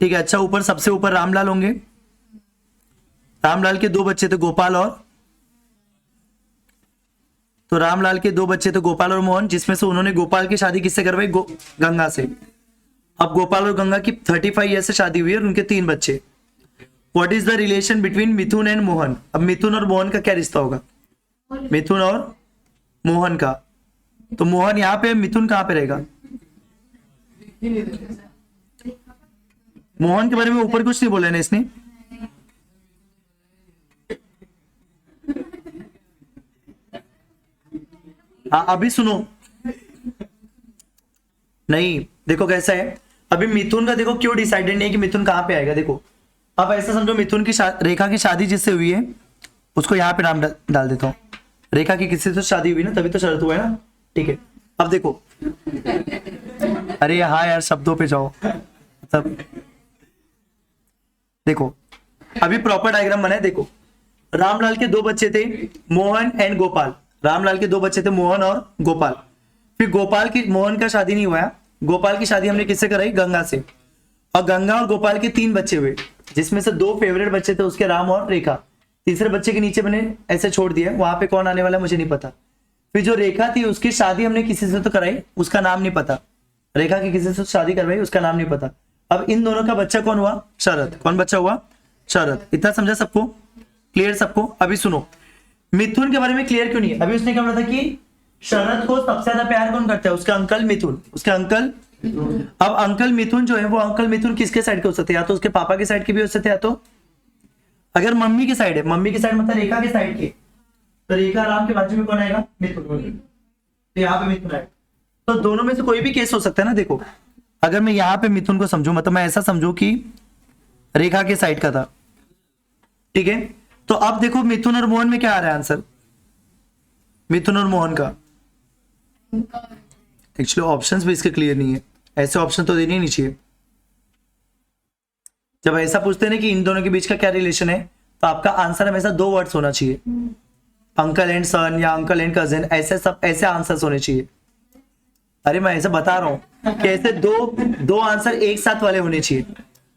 ठीक है। अच्छा ऊपर सबसे ऊपर रामलाल होंगे, रामलाल के 2 बच्चे थे गोपाल और, तो रामलाल के 2 बच्चे थे गोपाल और मोहन, जिसमें से उन्होंने गोपाल की शादी किससे करवाई, गंगा से। अब गोपाल और गंगा की 35 ईयर से शादी हुई और उनके 3 बच्चे। What is the relation between Mithun and Mohan, अब मिथुन और मोहन का क्या रिश्ता होगा, मिथुन और मोहन का। तो मोहन यहाँ पे, मिथुन कहां पे रहेगा। मोहन के बारे में ऊपर कुछ नहीं बोला ना इसने, हाँ अभी सुनो, नहीं देखो कैसा है, अभी मिथुन का देखो क्यों डिसाइडेड नहीं है कि मिथुन कहां पे आएगा। देखो अब ऐसा समझो, मिथुन की रेखा की शादी जिससे हुई है उसको यहाँ पे नाम डाल देता हूँ। रेखा की किसी से शादी हुई ना, तभी तो शरत हुआ है ना, ठीक है। अब देखो, अरे हाँ यार शब्दों पे जाओ तब। देखो अभी प्रॉपर डायग्राम बना है, देखो रामलाल के 2 बच्चे थे मोहन एंड गोपाल, रामलाल के 2 बच्चे थे मोहन और गोपाल। फिर गोपाल की, मोहन का शादी नहीं हुआ, गोपाल की शादी हमने किससे कराई, गंगा से। और गंगा और गोपाल के 3 बच्चे हुए, जिसमें से 2 फेवरेट बच्चे थे उसके, राम और रेखा। तीसरे बच्चे के नीचे मैंने ऐसे छोड़ दिया, वहां पे कौन आने वाला है मुझे नहीं पता। फिर जो रेखा थी उसकी शादी हमने किसी से तो कराई, उसका नाम नहीं पता। रेखा की किसी से शादी करवाई, उसका नाम नहीं पता। अब इन दोनों का बच्चा कौन हुआ, शरद। कौन बच्चा हुआ, शरद। इतना समझा सबको, क्लियर सबको। अभी सुनो मिथुन के बारे में क्लियर क्यों नहीं है, अभी उसने क्या बोला था कि शरद को सबसे ज्यादा प्यार कौन करता है, उसका अंकल मिथुन, उसका अंकल। अब अंकल मिथुन जो है वो अंकल मिथुन किसके साइड के हो सकते हैं, या तो उसके पापा के साइड के भी हो सकते हैं, या तो अगर मम्मी की साइड है, मम्मी की साइड मतलब रेखा के साइड के, तो रेखा राम के बाजू में कौन आएगा, मिथुन। तो यहाँ पे मिथुन आएगा, तो दोनों में से कोई भी केस हो सकता है ना। देखो अगर मैं यहाँ पे मिथुन को समझू, मतलब मैं ऐसा समझू कि रेखा के साइड का था, ठीक है। तो अब देखो मिथुन और मोहन में क्या आ रहा है आंसर, मिथुन और मोहन का। एक्चुअली ऑप्शंस भी इसके क्लियर नहीं है, ऐसे ऑप्शन तो देने ही नहीं चाहिए। जब ऐसा पूछते हैं ना कि इन दोनों के बीच का क्या रिलेशन है, तो आपका आंसर हमेशा 2 वर्ड्स होना चाहिए, अंकल एंड सन या अंकल एंड कजिन, ऐसे सब ऐसे आंसर्स होने चाहिए। अरे मैं ऐसा बता रहा हूं कि ऐसे दो आंसर एक साथ वाले होने चाहिए,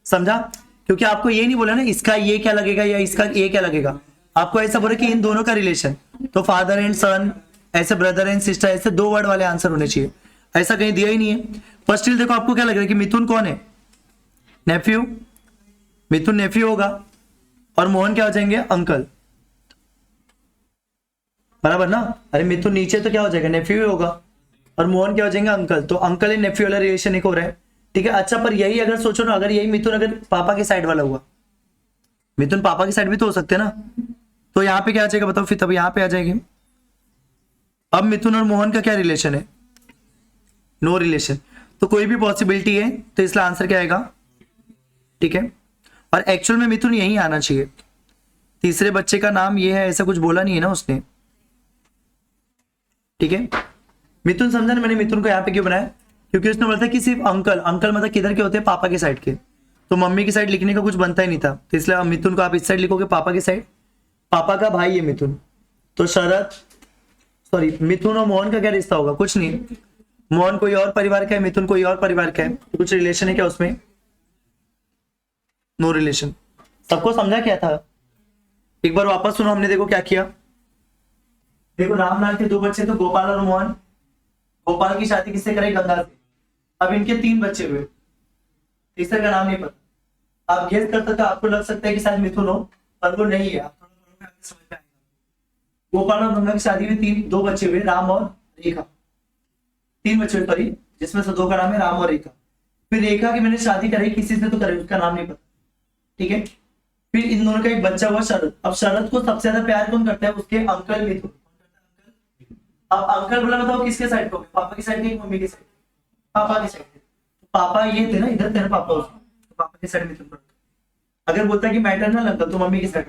समझा। क्योंकि आपको ये नहीं बोला ना इसका ये क्या लगेगा या इसका ये क्या लगेगा, आपको ऐसा बोला कि इन दोनों का रिलेशन, तो फादर एंड सन, ऐसे ब्रदर एंड सिस्टर, ऐसे 2 वर्ड वाले आंसर होने चाहिए। ऐसा कहीं दिया ही नहीं है। पर स्टिल देखो आपको क्या लग रहा है कि मिथुन कौन है, नेफ्यू, मिथुन नेफ्यू होगा और मोहन क्या हो जाएंगे, अंकल, बराबर ना। अरे मिथुन नीचे तो क्या हो जाएगा, नेफ्यू होगा, और मोहन क्या हो जाएंगे, अंकल। तो अंकल एंड नेफ्यू वाला रिलेशन एक हो रहा है, ठीक है। अच्छा पर यही अगर सोचो ना, अगर यही मिथुन अगर पापा की साइड वाला हुआ, मिथुन पापा की साइड भी तो हो सकते हैं ना, तो यहाँ पे क्या आ जाएगा बताओ, फिर तब यहाँ पे आ जाएगी। अब मिथुन और मोहन का क्या रिलेशन है, नो रिलेशन, तो कोई भी पॉसिबिलिटी है, तो इसलिए आंसर क्या आएगा, ठीक है। और एक्चुअल में मिथुन यही आना चाहिए, तीसरे बच्चे का नाम ये है, ऐसा कुछ बोला नहीं है ना उसने, ठीक है। मिथुन समझा ना, मैंने मिथुन को यहाँ पे क्यों बनाया, क्योंकि उसने बोला था कि सिर्फ अंकल, अंकल मतलब किधर के होते हैं, पापा के साइड के, तो मम्मी की साइड लिखने का कुछ बनता ही नहीं था, तो इसलिए मिथुन को आप इस साइड लिखोगे, पापा की साइड, पापा का भाई है मिथुन। तो शरद, सॉरी मिथुन और मोहन का क्या रिश्ता होगा, कुछ नहीं, मोहन कोई और परिवार का है, मिथुन कोई और परिवार का है, तो कुछ रिलेशन है क्या उसमें, नो रिलेशन। सबको समझा क्या था, एक बार वापस सुनो, हमने देखो क्या किया। देखो रामलाल के 2 बच्चे तो गोपाल और मोहन। गोपाल की शादी किससे कराई? गंगा से। अब इनके 3 बच्चे हुए, तीसरे का नाम नहीं पता। आप गेस कर सकते हो, आपको लग सकता है कि शायद मिथुन हो, पर वो नहीं है। आप थोड़ा पढ़ोगे आपको समझ में आएगा। गोपाल और गंगा की शादी में 2 बच्चे हुए, राम और रेखा। 3 बच्चे हुए सॉरी, जिसमें से 2 का नाम है राम और रेखा। फिर रेखा की मैंने शादी कराई किसी से तो कराई, उसका नाम नहीं पता, ठीक है। फिर इन दोनों का एक बच्चा हुआ शरद। अब शरद को सबसे ज्यादा प्यार कौन करता है? उसके अंकल मिथुन। अब अंकल बोला बताओ किसके साइड को? पापा की साइड की मम्मी की साइड? पापा की साइड। पापा ये थे ना, इधर थे ना पापा, उसको तो पापा की साइड मिथुन पड़ता। अगर बोलता कि मैटरनल अंकल तो मम्मी की साइड,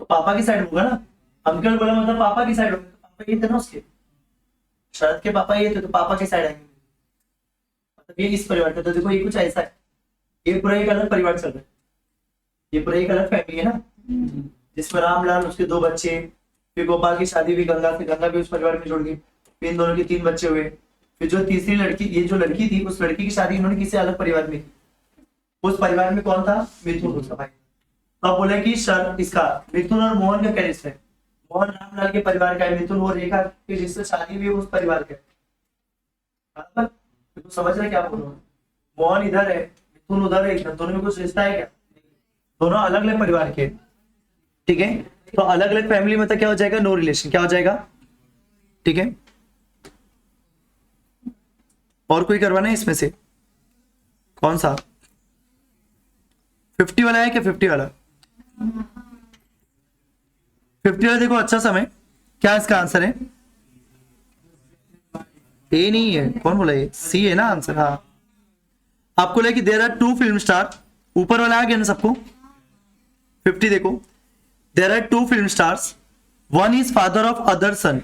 तो पापा की साइड होगा ना। अंकल बोला मतलब पापा की साइड होगा, तो पापा ये थे ना उसके, शरद के पापा ये थे, तो पापा की साइड आएंगे। मतलब ये इस परिवार का, तो देखो ये कुछ ऐसा है, ये पूरा एक अलग परिवार चल रहा है, ये पूरा एक अलग फैमिली है ना, जिसमें रामलाल, उसके 2 बच्चे, फिर गोपाल की शादी हुई गंगा से, गंगा भी उस परिवार में जुड़ गई। फिर इन दोनों के 3 बच्चे हुए। फिर जो तीसरी लड़की, ये जो लड़की थी, उस लड़की की शादी इन्होंने किसी अलग परिवार में की। उस परिवार में कौन था? मिथुन, उसका भाई। तो अब बोले कि शरद, इसका मिथुन और मोहन का क्या रिश्ता है? मोहन रामलाल के परिवार का है, मिथुन और रेखा की जिससे शादी हुई उस परिवार का है। बराबर? तो समझ रहे क्या बोल रहा हूँ? मोहन इधर है, मिथुन उधर है, इधर, दोनों में कुछ रिश्ता है क्या? दोनों अलग अलग परिवार के, ठीक है। तो अलग अलग फैमिली में तो क्या हो जाएगा? No relation. क्या हो जाएगा? ठीक है। और कोई करवाना है इसमें से? कौन सा 50 वाला है क्या? 50 वाला, 50 वाला देखो अच्छा समय। क्या इसका आंसर है? ए नहीं है, कौन बोला? ये सी है ना आंसर। हाँ, आपको लगे कि देयर आर 2 फिल्म स्टार, ऊपर वाला आ गया ना सबको। 50 देखो, there are 2 film stars, one is father of other son.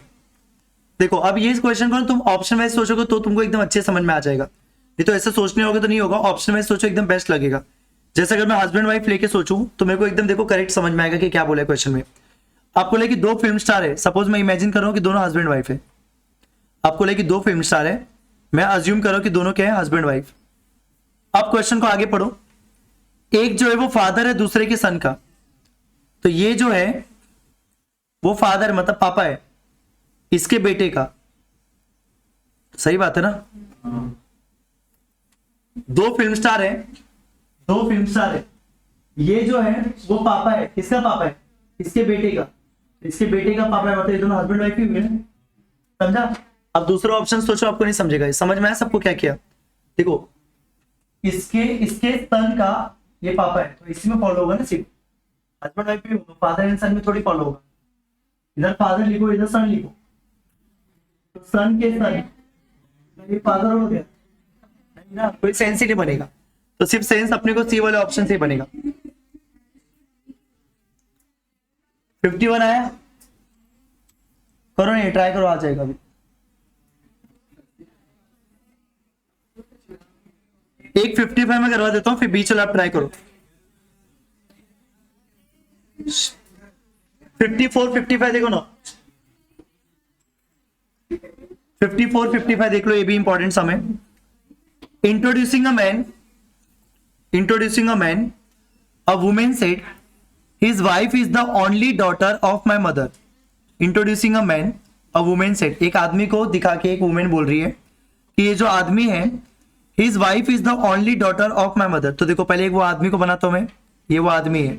देखो अब ये क्वेश्चन को तुम ऑप्शन वाइज सोचोगे तो तुमको एकदम अच्छे समझ में आ जाएगा, नहीं तो ऐसे सोचने होगा तो नहीं होगा। ऑप्शन वाइज सोचो, एकदम बेस्ट लगेगा। जैसे अगर मैं हस्बैंड वाइफ लेके सोचूं तो मेरे को एकदम देखो करेक्ट समझ में आएगा कि क्या बोला है क्वेश्चन में। आपको लगे कि 2 फिल्म स्टार है, सपोज मैं इमेजिन कर रहा हूं कि दोनों हस्बैंड वाइफ है। आपको लगे कि 2 फिल्म स्टार है, मैं अज्यूम कर रहा हूं कि दोनों क्या है? Husband wife. अब क्वेश्चन को आगे पढ़ो। एक जो है वो फादर है दूसरे के सन का, तो ये जो है वो फादर मतलब पापा है इसके बेटे का। सही बात है ना? 2 फिल्म स्टार है, 2 फिल्म स्टार है, ये जो है वो पापा है। किसका पापा है? इसके बेटे का। इसके बेटे का पापा है, मतलब ये दोनों हस्बैंड वाइफ ही हुए ना। समझा? अब दूसरा ऑप्शन सोचो, आपको नहीं समझेगा। समझ में आया सबको क्या किया? देखो इसके सन का ये पापा है, तो इसी में फॉलो होगा ना, सिर्फ हस्बैंड वाइफ भी होगा, फादर एंड सन में थोड़ी फॉलो होगा। इधर फादर लिखो, इधर सन लिखो, तो सन के सन, ये फादर हो गया नहीं ना, कोई सेंस ही नहीं बनेगा। तो सिर्फ सेंस अपने को सी वाले ऑप्शन से ही बनेगा। 51 आया, करो नहीं, ट्राई करो, आ जाएगा अभी। एक 55 में करवा देता हूं, फिर बीच वाला आप ट्राई करो। 54 55 देखो ना, 54 55 देख लो, ये भी इंपॉर्टेंट सम है। Introducing a man, a women said his wife is the only daughter of my mother. Introducing a man, a women said, एक आदमी को दिखा के एक वुमेन बोल रही है कि ये जो आदमी है, his wife is the only daughter of my mother. तो देखो पहले एक वो आदमी को बनाता हूं मैं, ये वो आदमी है,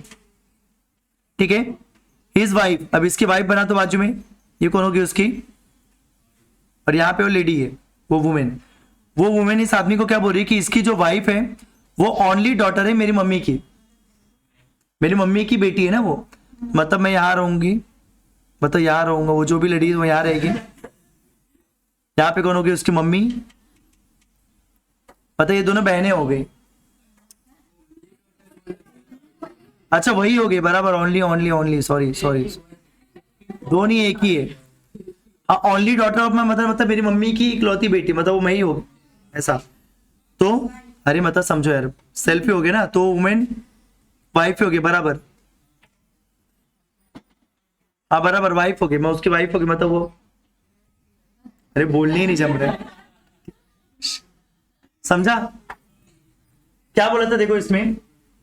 ठीक है। हिज वाइफ, अब इसकी वाइफ बना तो बाजू में, ये कौन होगी? उसकी, और यहाँ पे वो लेडी है, वो वुमेन इस आदमी को क्या बोल रही है कि इसकी जो वाइफ है वो ओनली डॉटर है मेरी मम्मी की, मेरी मम्मी की बेटी है ना वो, मतलब मैं यहाँ रहूंगी, मतलब यहाँ रहूंगा, वो जो भी लड़ी है वो यहाँ रहेगी। यहाँ पे कौन होगी? उसकी मम्मी, पता ये दोनों बहनें हो गई। अच्छा वही हो गई, बराबर, ओनली, सॉरी, दो नहीं एक ही है। हाँ, only daughter of my mother मतलब मेरी मम्मी की इकलौती बेटी, मतलब वो मैं ही हो ऐसा। तो अरे मतलब समझो यार, सेल्फी हो गया ना, तो वुमेन वाइफ हो गई, बराबर। हाँ बराबर, वाइफ हो गई, मैं उसकी वाइफ हो गई, मतलब वो, अरे बोलने ही नहीं जम रहा है। समझा क्या बोला था? देखो इसमें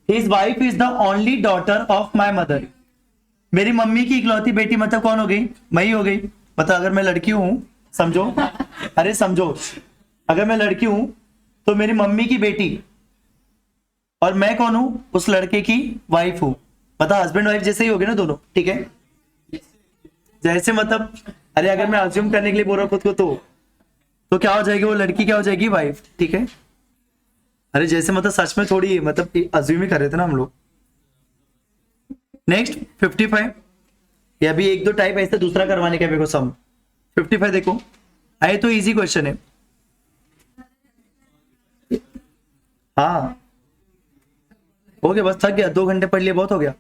his wife is the only daughter of my mother. मेरी मम्मी की इकलौती बेटी मतलब कौन हो गई? मैं ही हो गई। मतलब अगर मैं लड़की हूं, समझो, अरे समझो, अगर मैं लड़की हूं तो मेरी मम्मी की बेटी, और मैं कौन हूं? उस लड़के की वाइफ हूं। मतलब हस्बैंड वाइफ जैसे ही हो गए ना दोनों, ठीक है? जैसे मतलब, अरे अगर मैं अज्यूम करने के लिए बोल रहा हूं खुद को तो क्या हो जाएगी? वो लड़की क्या हो जाएगी? वाइफ, ठीक है? अरे जैसे मतलब सच में थोड़ी मतलब अज्यूम ही कर रहे थे ना हम लोग। नेक्स्ट 55, ये अभी एक दो टाइप ऐसे दूसरा करवाने का मेरे को सम। 55 देखो, आए तो इजी क्वेश्चन है। हाँ हो गया, बस थक गया, 2 घंटे पढ़ लिए, बहुत हो गया।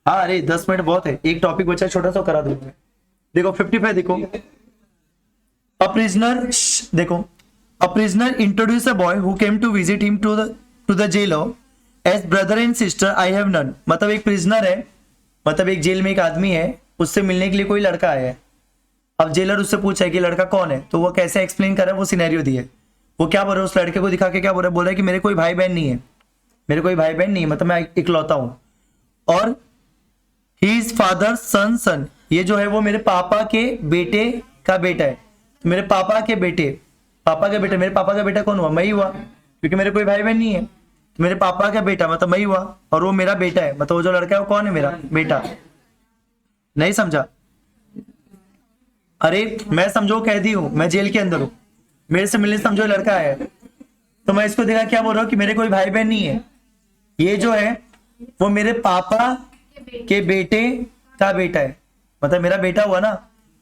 हाँ अरे 10 मिनट बहुत है, एक टॉपिक बचा छोटा सा करा दूंगा। देखो 55 देखो, अ प्रिजनर, देखो, a prisoner introduce a boy who came to visit him to the jailer as brother and sister I have none. मतलब एक प्रिजनर है, मतलब एक जेल में एक आदमी है, उससे मिलने के लिए कोई लड़का आया है। अब जेलर उससे पूछा है कि लड़का कौन है, तो वो कैसे एक्सप्लेन कर रहा है, वो सिनेरियो दी है। वो क्या बोल रहा है, उस लड़के को दिखा के क्या बोल रहा है? बोल रहा है कि मेरे कोई भाई बहन नहीं है, मेरे कोई भाई बहन नहीं है, मतलब मैं इकलौता हूं। और ही इज फादर सन, ये जो है वो मेरे पापा के बेटे का बेटा है। तो मेरे पापा के बेटे, मेरे पापा का बेटा कौन हुआ? मैं ही हुआ, क्योंकि मेरे कोई भाई बहन नहीं है। तो मेरे पापा का बेटा मतलब मैं ही हुआ, और वो मेरा बेटा है, मतलब वो जो लड़का है वो कौन है? मेरा बेटा। नहीं समझा? अरे मैं समझो कैदी हूं, मैं जेल के अंदर हूं, मेरे से मिलने समझो लड़का है, तो मैं इसको देखा क्या बोल रहा हूँ कि मेरे कोई भाई बहन नहीं है, ये जो है वो मेरे पापा के बेटे का बेटा है, मतलब मेरा बेटा हुआ ना,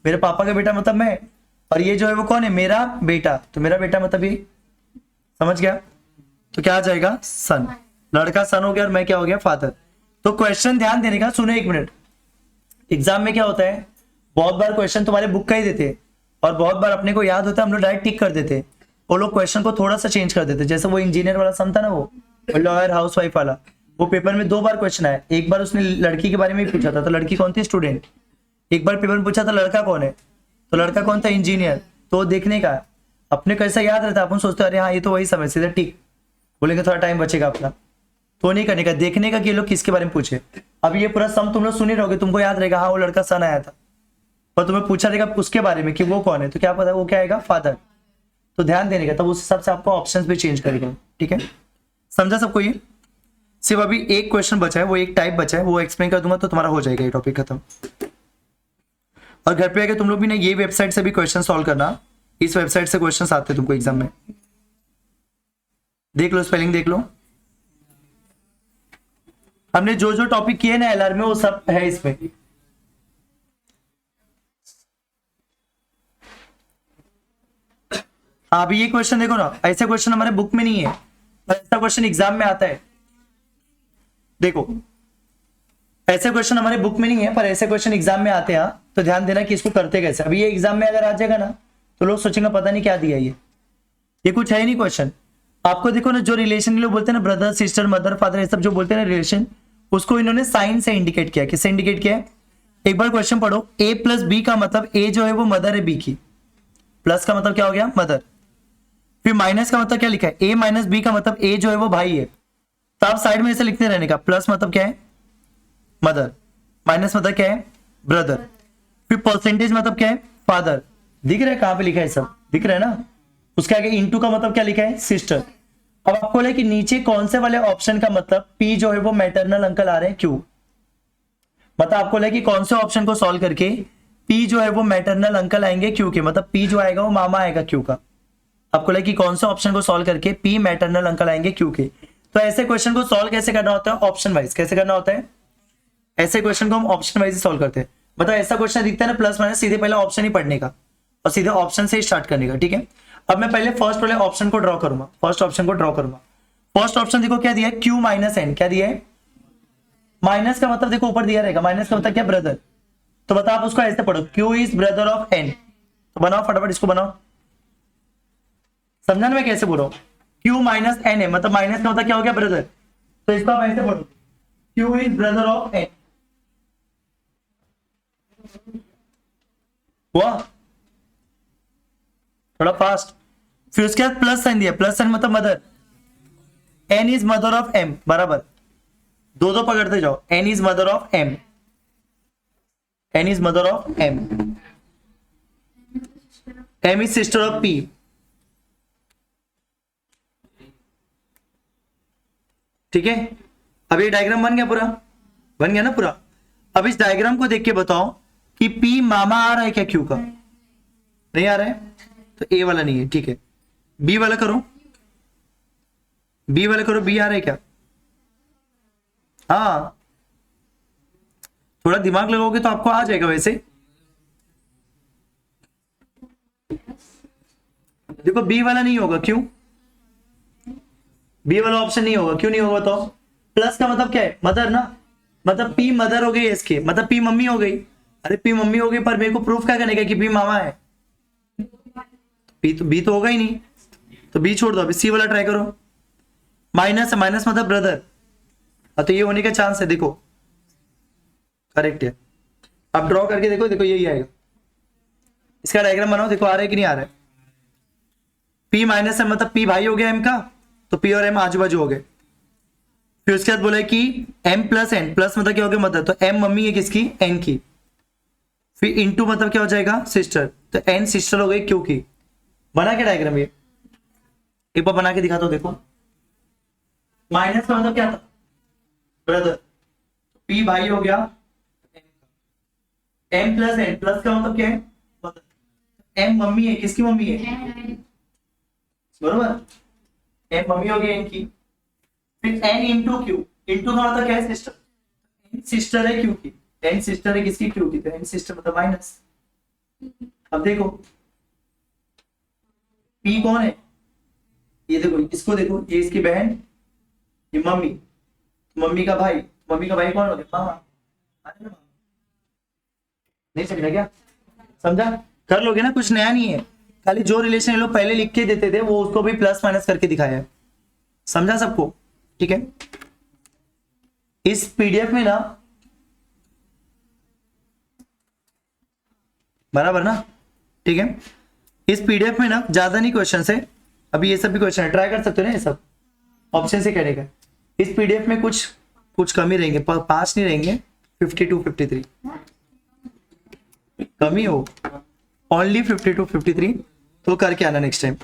मेरे पापा का बेटा मतलब मैं, और ये जो है वो कौन है? मेरा बेटा। तो मेरा बेटा मतलब ये, समझ गया? तो क्या आ जाएगा? सन। लड़का सन हो गया और मैं क्या हो गया? फादर। तो क्वेश्चन ध्यान देने का, सुनो एक मिनट। एग्जाम में क्या होता है, बहुत बार क्वेश्चन तुम्हारे बुक का ही देते हैं, और बहुत बार अपने को याद होता है हम लोग डायरेक्ट टिक कर देते हैं, वो लोग क्वेश्चन को थोड़ा सा चेंज कर देते। जैसे वो इंजीनियर वाला सम था ना, वो लॉयर हाउस वाइफ वाला, वो पेपर में 2 बार क्वेश्चन आया। एक बार उसने लड़की के बारे में ही पूछा था, तो लड़की कौन थी? स्टूडेंट। एक बार पेपर में पूछा था लड़का कौन है, तो लड़का कौन था? इंजीनियर। तो देखने का अपने कैसा याद रहता है, अपन सोचते अरे हाँ ये तो वही समय, सीधा टिक बोलेंगे, थोड़ा टाइम बचेगा अपना। तो नहीं करने का, देखने का कि ये लोग किसके बारे में पूछे। अब ये पूरा सम तुम लोग सुन ही रहोगे, तुमको याद रहेगा हाँ वो लड़का सन आया था, पर तुम्हें पूछा रहेगा उसके बारे में कि वो कौन है, तो क्या पता वो क्या आएगा? फादर। तो ध्यान देने का, तब उस हिसाब से आपको ऑप्शंस भी चेंज करेगा, ठीक है? समझा सबको? ये सिर्फ अभी एक क्वेश्चन बचा है, वो एक टाइप बचा है, वो एक्सप्लेन कर दूंगा तो तुम्हारा हो जाएगा ये टॉपिक खत्म। और घर पे आके तुम लोग भी ना ये वेबसाइट से भी क्वेश्चन सॉल्व करना, इस वेबसाइट से क्वेश्चन आते हैं तुमको एग्जाम में, देख लो, स्पेलिंग देख लो। हमने जो जो टॉपिक किए ना एलआर में वो सब है इसमें। अभी ये क्वेश्चन देखो ना, ऐसे क्वेश्चन हमारे बुक में नहीं है, पर ऐसा क्वेश्चन एग्जाम में आता है। देखो ऐसे क्वेश्चन हमारे बुक में नहीं है, पर ऐसे क्वेश्चन एग्जाम में आते हैं, तो ध्यान देना कि इसको करते कैसे। अभी ये एग्जाम में अगर आ जाएगा ना, तो लोग सोचेंगे पता नहीं क्या दिया ये कुछ है ही नहीं क्वेश्चन। आपको देखो ना, जो रिलेशन लोग बोलते हैं ना, ब्रदर सिस्टर मदर फादर, ये सब जो बोलते हैं ना रिलेशन, उसको इन्होंने साइन से इंडिकेट किया। किससे इंडिकेट किया है? एक बार क्वेश्चन पढ़ो, ए प्लस बी का मतलब ए जो है वो मदर है बी की, प्लस का मतलब क्या हो गया? मदर। फिर माइनस का मतलब क्या लिखा है? ए माइनस बी का मतलब ए जो है वो भाई है, तो आप साइड में ऐसे लिखते रहने का। प्लस मतलब क्या है? मदर। माइनस मतलब क्या है? ब्रदर। फिर परसेंटेज मतलब क्या है? फादर। दिख रहा है कहां पे लिखा है? सब दिख रहा है ना? उसके आगे इंटू का मतलब क्या लिखा है? सिस्टर। अब आपको लगे कि नीचे कौन से वाले ऑप्शन का मतलब पी जो है वो मैटरनल अंकल आ रहे हैं, क्यों? मतलब आपको लगे कि कौन से ऑप्शन को सॉल्व करके पी जो है वो मैटरनल अंकल आएंगे, क्यों के मतलब पी जो आएगा वो मामा आएगा, क्यों का। आपको लगे कि कौन से ऑप्शन को सॉल्व करके पी मैटरनल अंकल आएंगे, क्यों के। तो ऐसे क्वेश्चन को सॉल्व कैसे करना होता है? Option wise. कैसे करना होता है? ऐसे क्वेश्चन को हम ऑप्शन वाइज सॉल्व करते हैं। मतलब ऐसा क्वेश्चन दिखता है ना प्लस माइनस, सीधे पहले ऑप्शन ही पढ़ने का और सीधे ऑप्शन से ही स्टार्ट करने का, ठीक है? अब मैं पहले फर्स्ट वाले ऑप्शन को ड्रॉ करूंगा, फर्स्ट ऑप्शन को ड्रॉ करूंगा। फर्स्ट ऑप्शन देखो क्या दिया है? Q minus N. क्या दिया है? माइनस का मतलब देखो ऊपर दिया रहेगा, माइनस का मतलब क्या? ब्रदर। तो बता आप उसको ऐसे पढ़ो, Q is brother of N. तो बनाओ फटाफट, इसको बनाओ। समझा ना मैं कैसे बोल रहा हूं? क्यू माइनस एन है, मतलब माइनस का मतलब क्या हो गया? ब्रदर। तो इसको आप ऐसे पढ़ो, Q is brother of N. वाह थोड़ा फास्ट। फिर उसके बाद प्लस साइन दिया, प्लस साइन मतलब mother, N is mother of M, बराबर, दो दो पकड़ते जाओ, N is mother of M, N is mother of M, M is sister of P, ठीक है। अब ये डायग्राम बन गया पूरा, बन गया ना पूरा। अब इस डायग्राम को देख के बताओ कि पी मामा आ रहा है क्या क्यू का, नहीं आ रहा है, तो ए वाला नहीं है, ठीक है। बी वाला करो, बी वाला करो, बी आ रहा है क्या, हाँ, थोड़ा दिमाग लगाओगे तो आपको आ जाएगा। वैसे देखो बी वाला नहीं होगा, क्यों, बी वाला ऑप्शन नहीं होगा, क्यों नहीं होगा, तो प्लस का मतलब क्या है, मदर ना, मतलब पी मदर हो गई इसके, मतलब पी मम्मी हो गई। अरे पी मम्मी हो गई, पर मेरे को प्रूफ क्या करने का कि पी मामा है, बी तो होगा ही नहीं, तो बी छोड़ दो, अभी सी वाला ट्राई करो। माइनस है, माइनस मतलब ब्रदर, तो ये होने का चांस है, देखो करेक्ट है। अब ड्रॉ करके देखो, देखो यही आएगा, इसका डायग्राम बनाओ, देखो आ रहा है कि नहीं आ रहा है। पी माइनस है मतलब पी भाई हो गया एम का, तो पी और एम आजू बाजू हो गए। फिर उसके बाद बोला कि एम प्लस एन, प्लस मतलब क्या हो गया मदर, तो एम मम्मी है किसकी, एन की। फिर इनटू मतलब क्या हो जाएगा, सिस्टर, तो एन सिस्टर हो गई क्यू की। बना क्या डायग्राम ये, एक बार बना के दिखाता हूं, देखो माइनस का मतलब क्या था, ब्रदर, पी भाई हो गया एम प्लस एन, प्लस का मतलब क्या है, एम मम्मी है, किसकी मम्मी है, बरोबर, एम मम्मी हो गई एन की। फिर एन इंटू क्यू, इंटू का मतलब क्या है, सिस्टर, एन सिस्टर है क्यू की, एन सिस्टर है किसकी, क्यू की, तो एन सिस्टर मतलब माइनस। अब देखो पी कौन है, ये देखो, इसको देखो, ये इसकी बहन, ये मम्मी, मम्मी का भाई, मम्मी का भाई कौन हो गया, मामा। नहीं समझा क्या, समझा, कर लोगे ना, कुछ नया नहीं है, खाली जो रिलेशन ये लोग पहले लिख के देते थे वो उसको भी प्लस माइनस करके दिखाया है, समझा सबको, ठीक है। इस पीडीएफ में ना, बराबर ना, ठीक है, इस पीडीएफ में ना ज्यादा नहीं क्वेश्चन है, अभी ये सब भी क्वेश्चन है, ट्राई कर सकते हो ना, ये सब ऑप्शन से कहने का। इस पीडीएफ में कुछ कम ही रहेंगे, 5 नहीं रहेंगे, 52 53 कमी हो, ओनली 52 53, तो करके आना नेक्स्ट टाइम।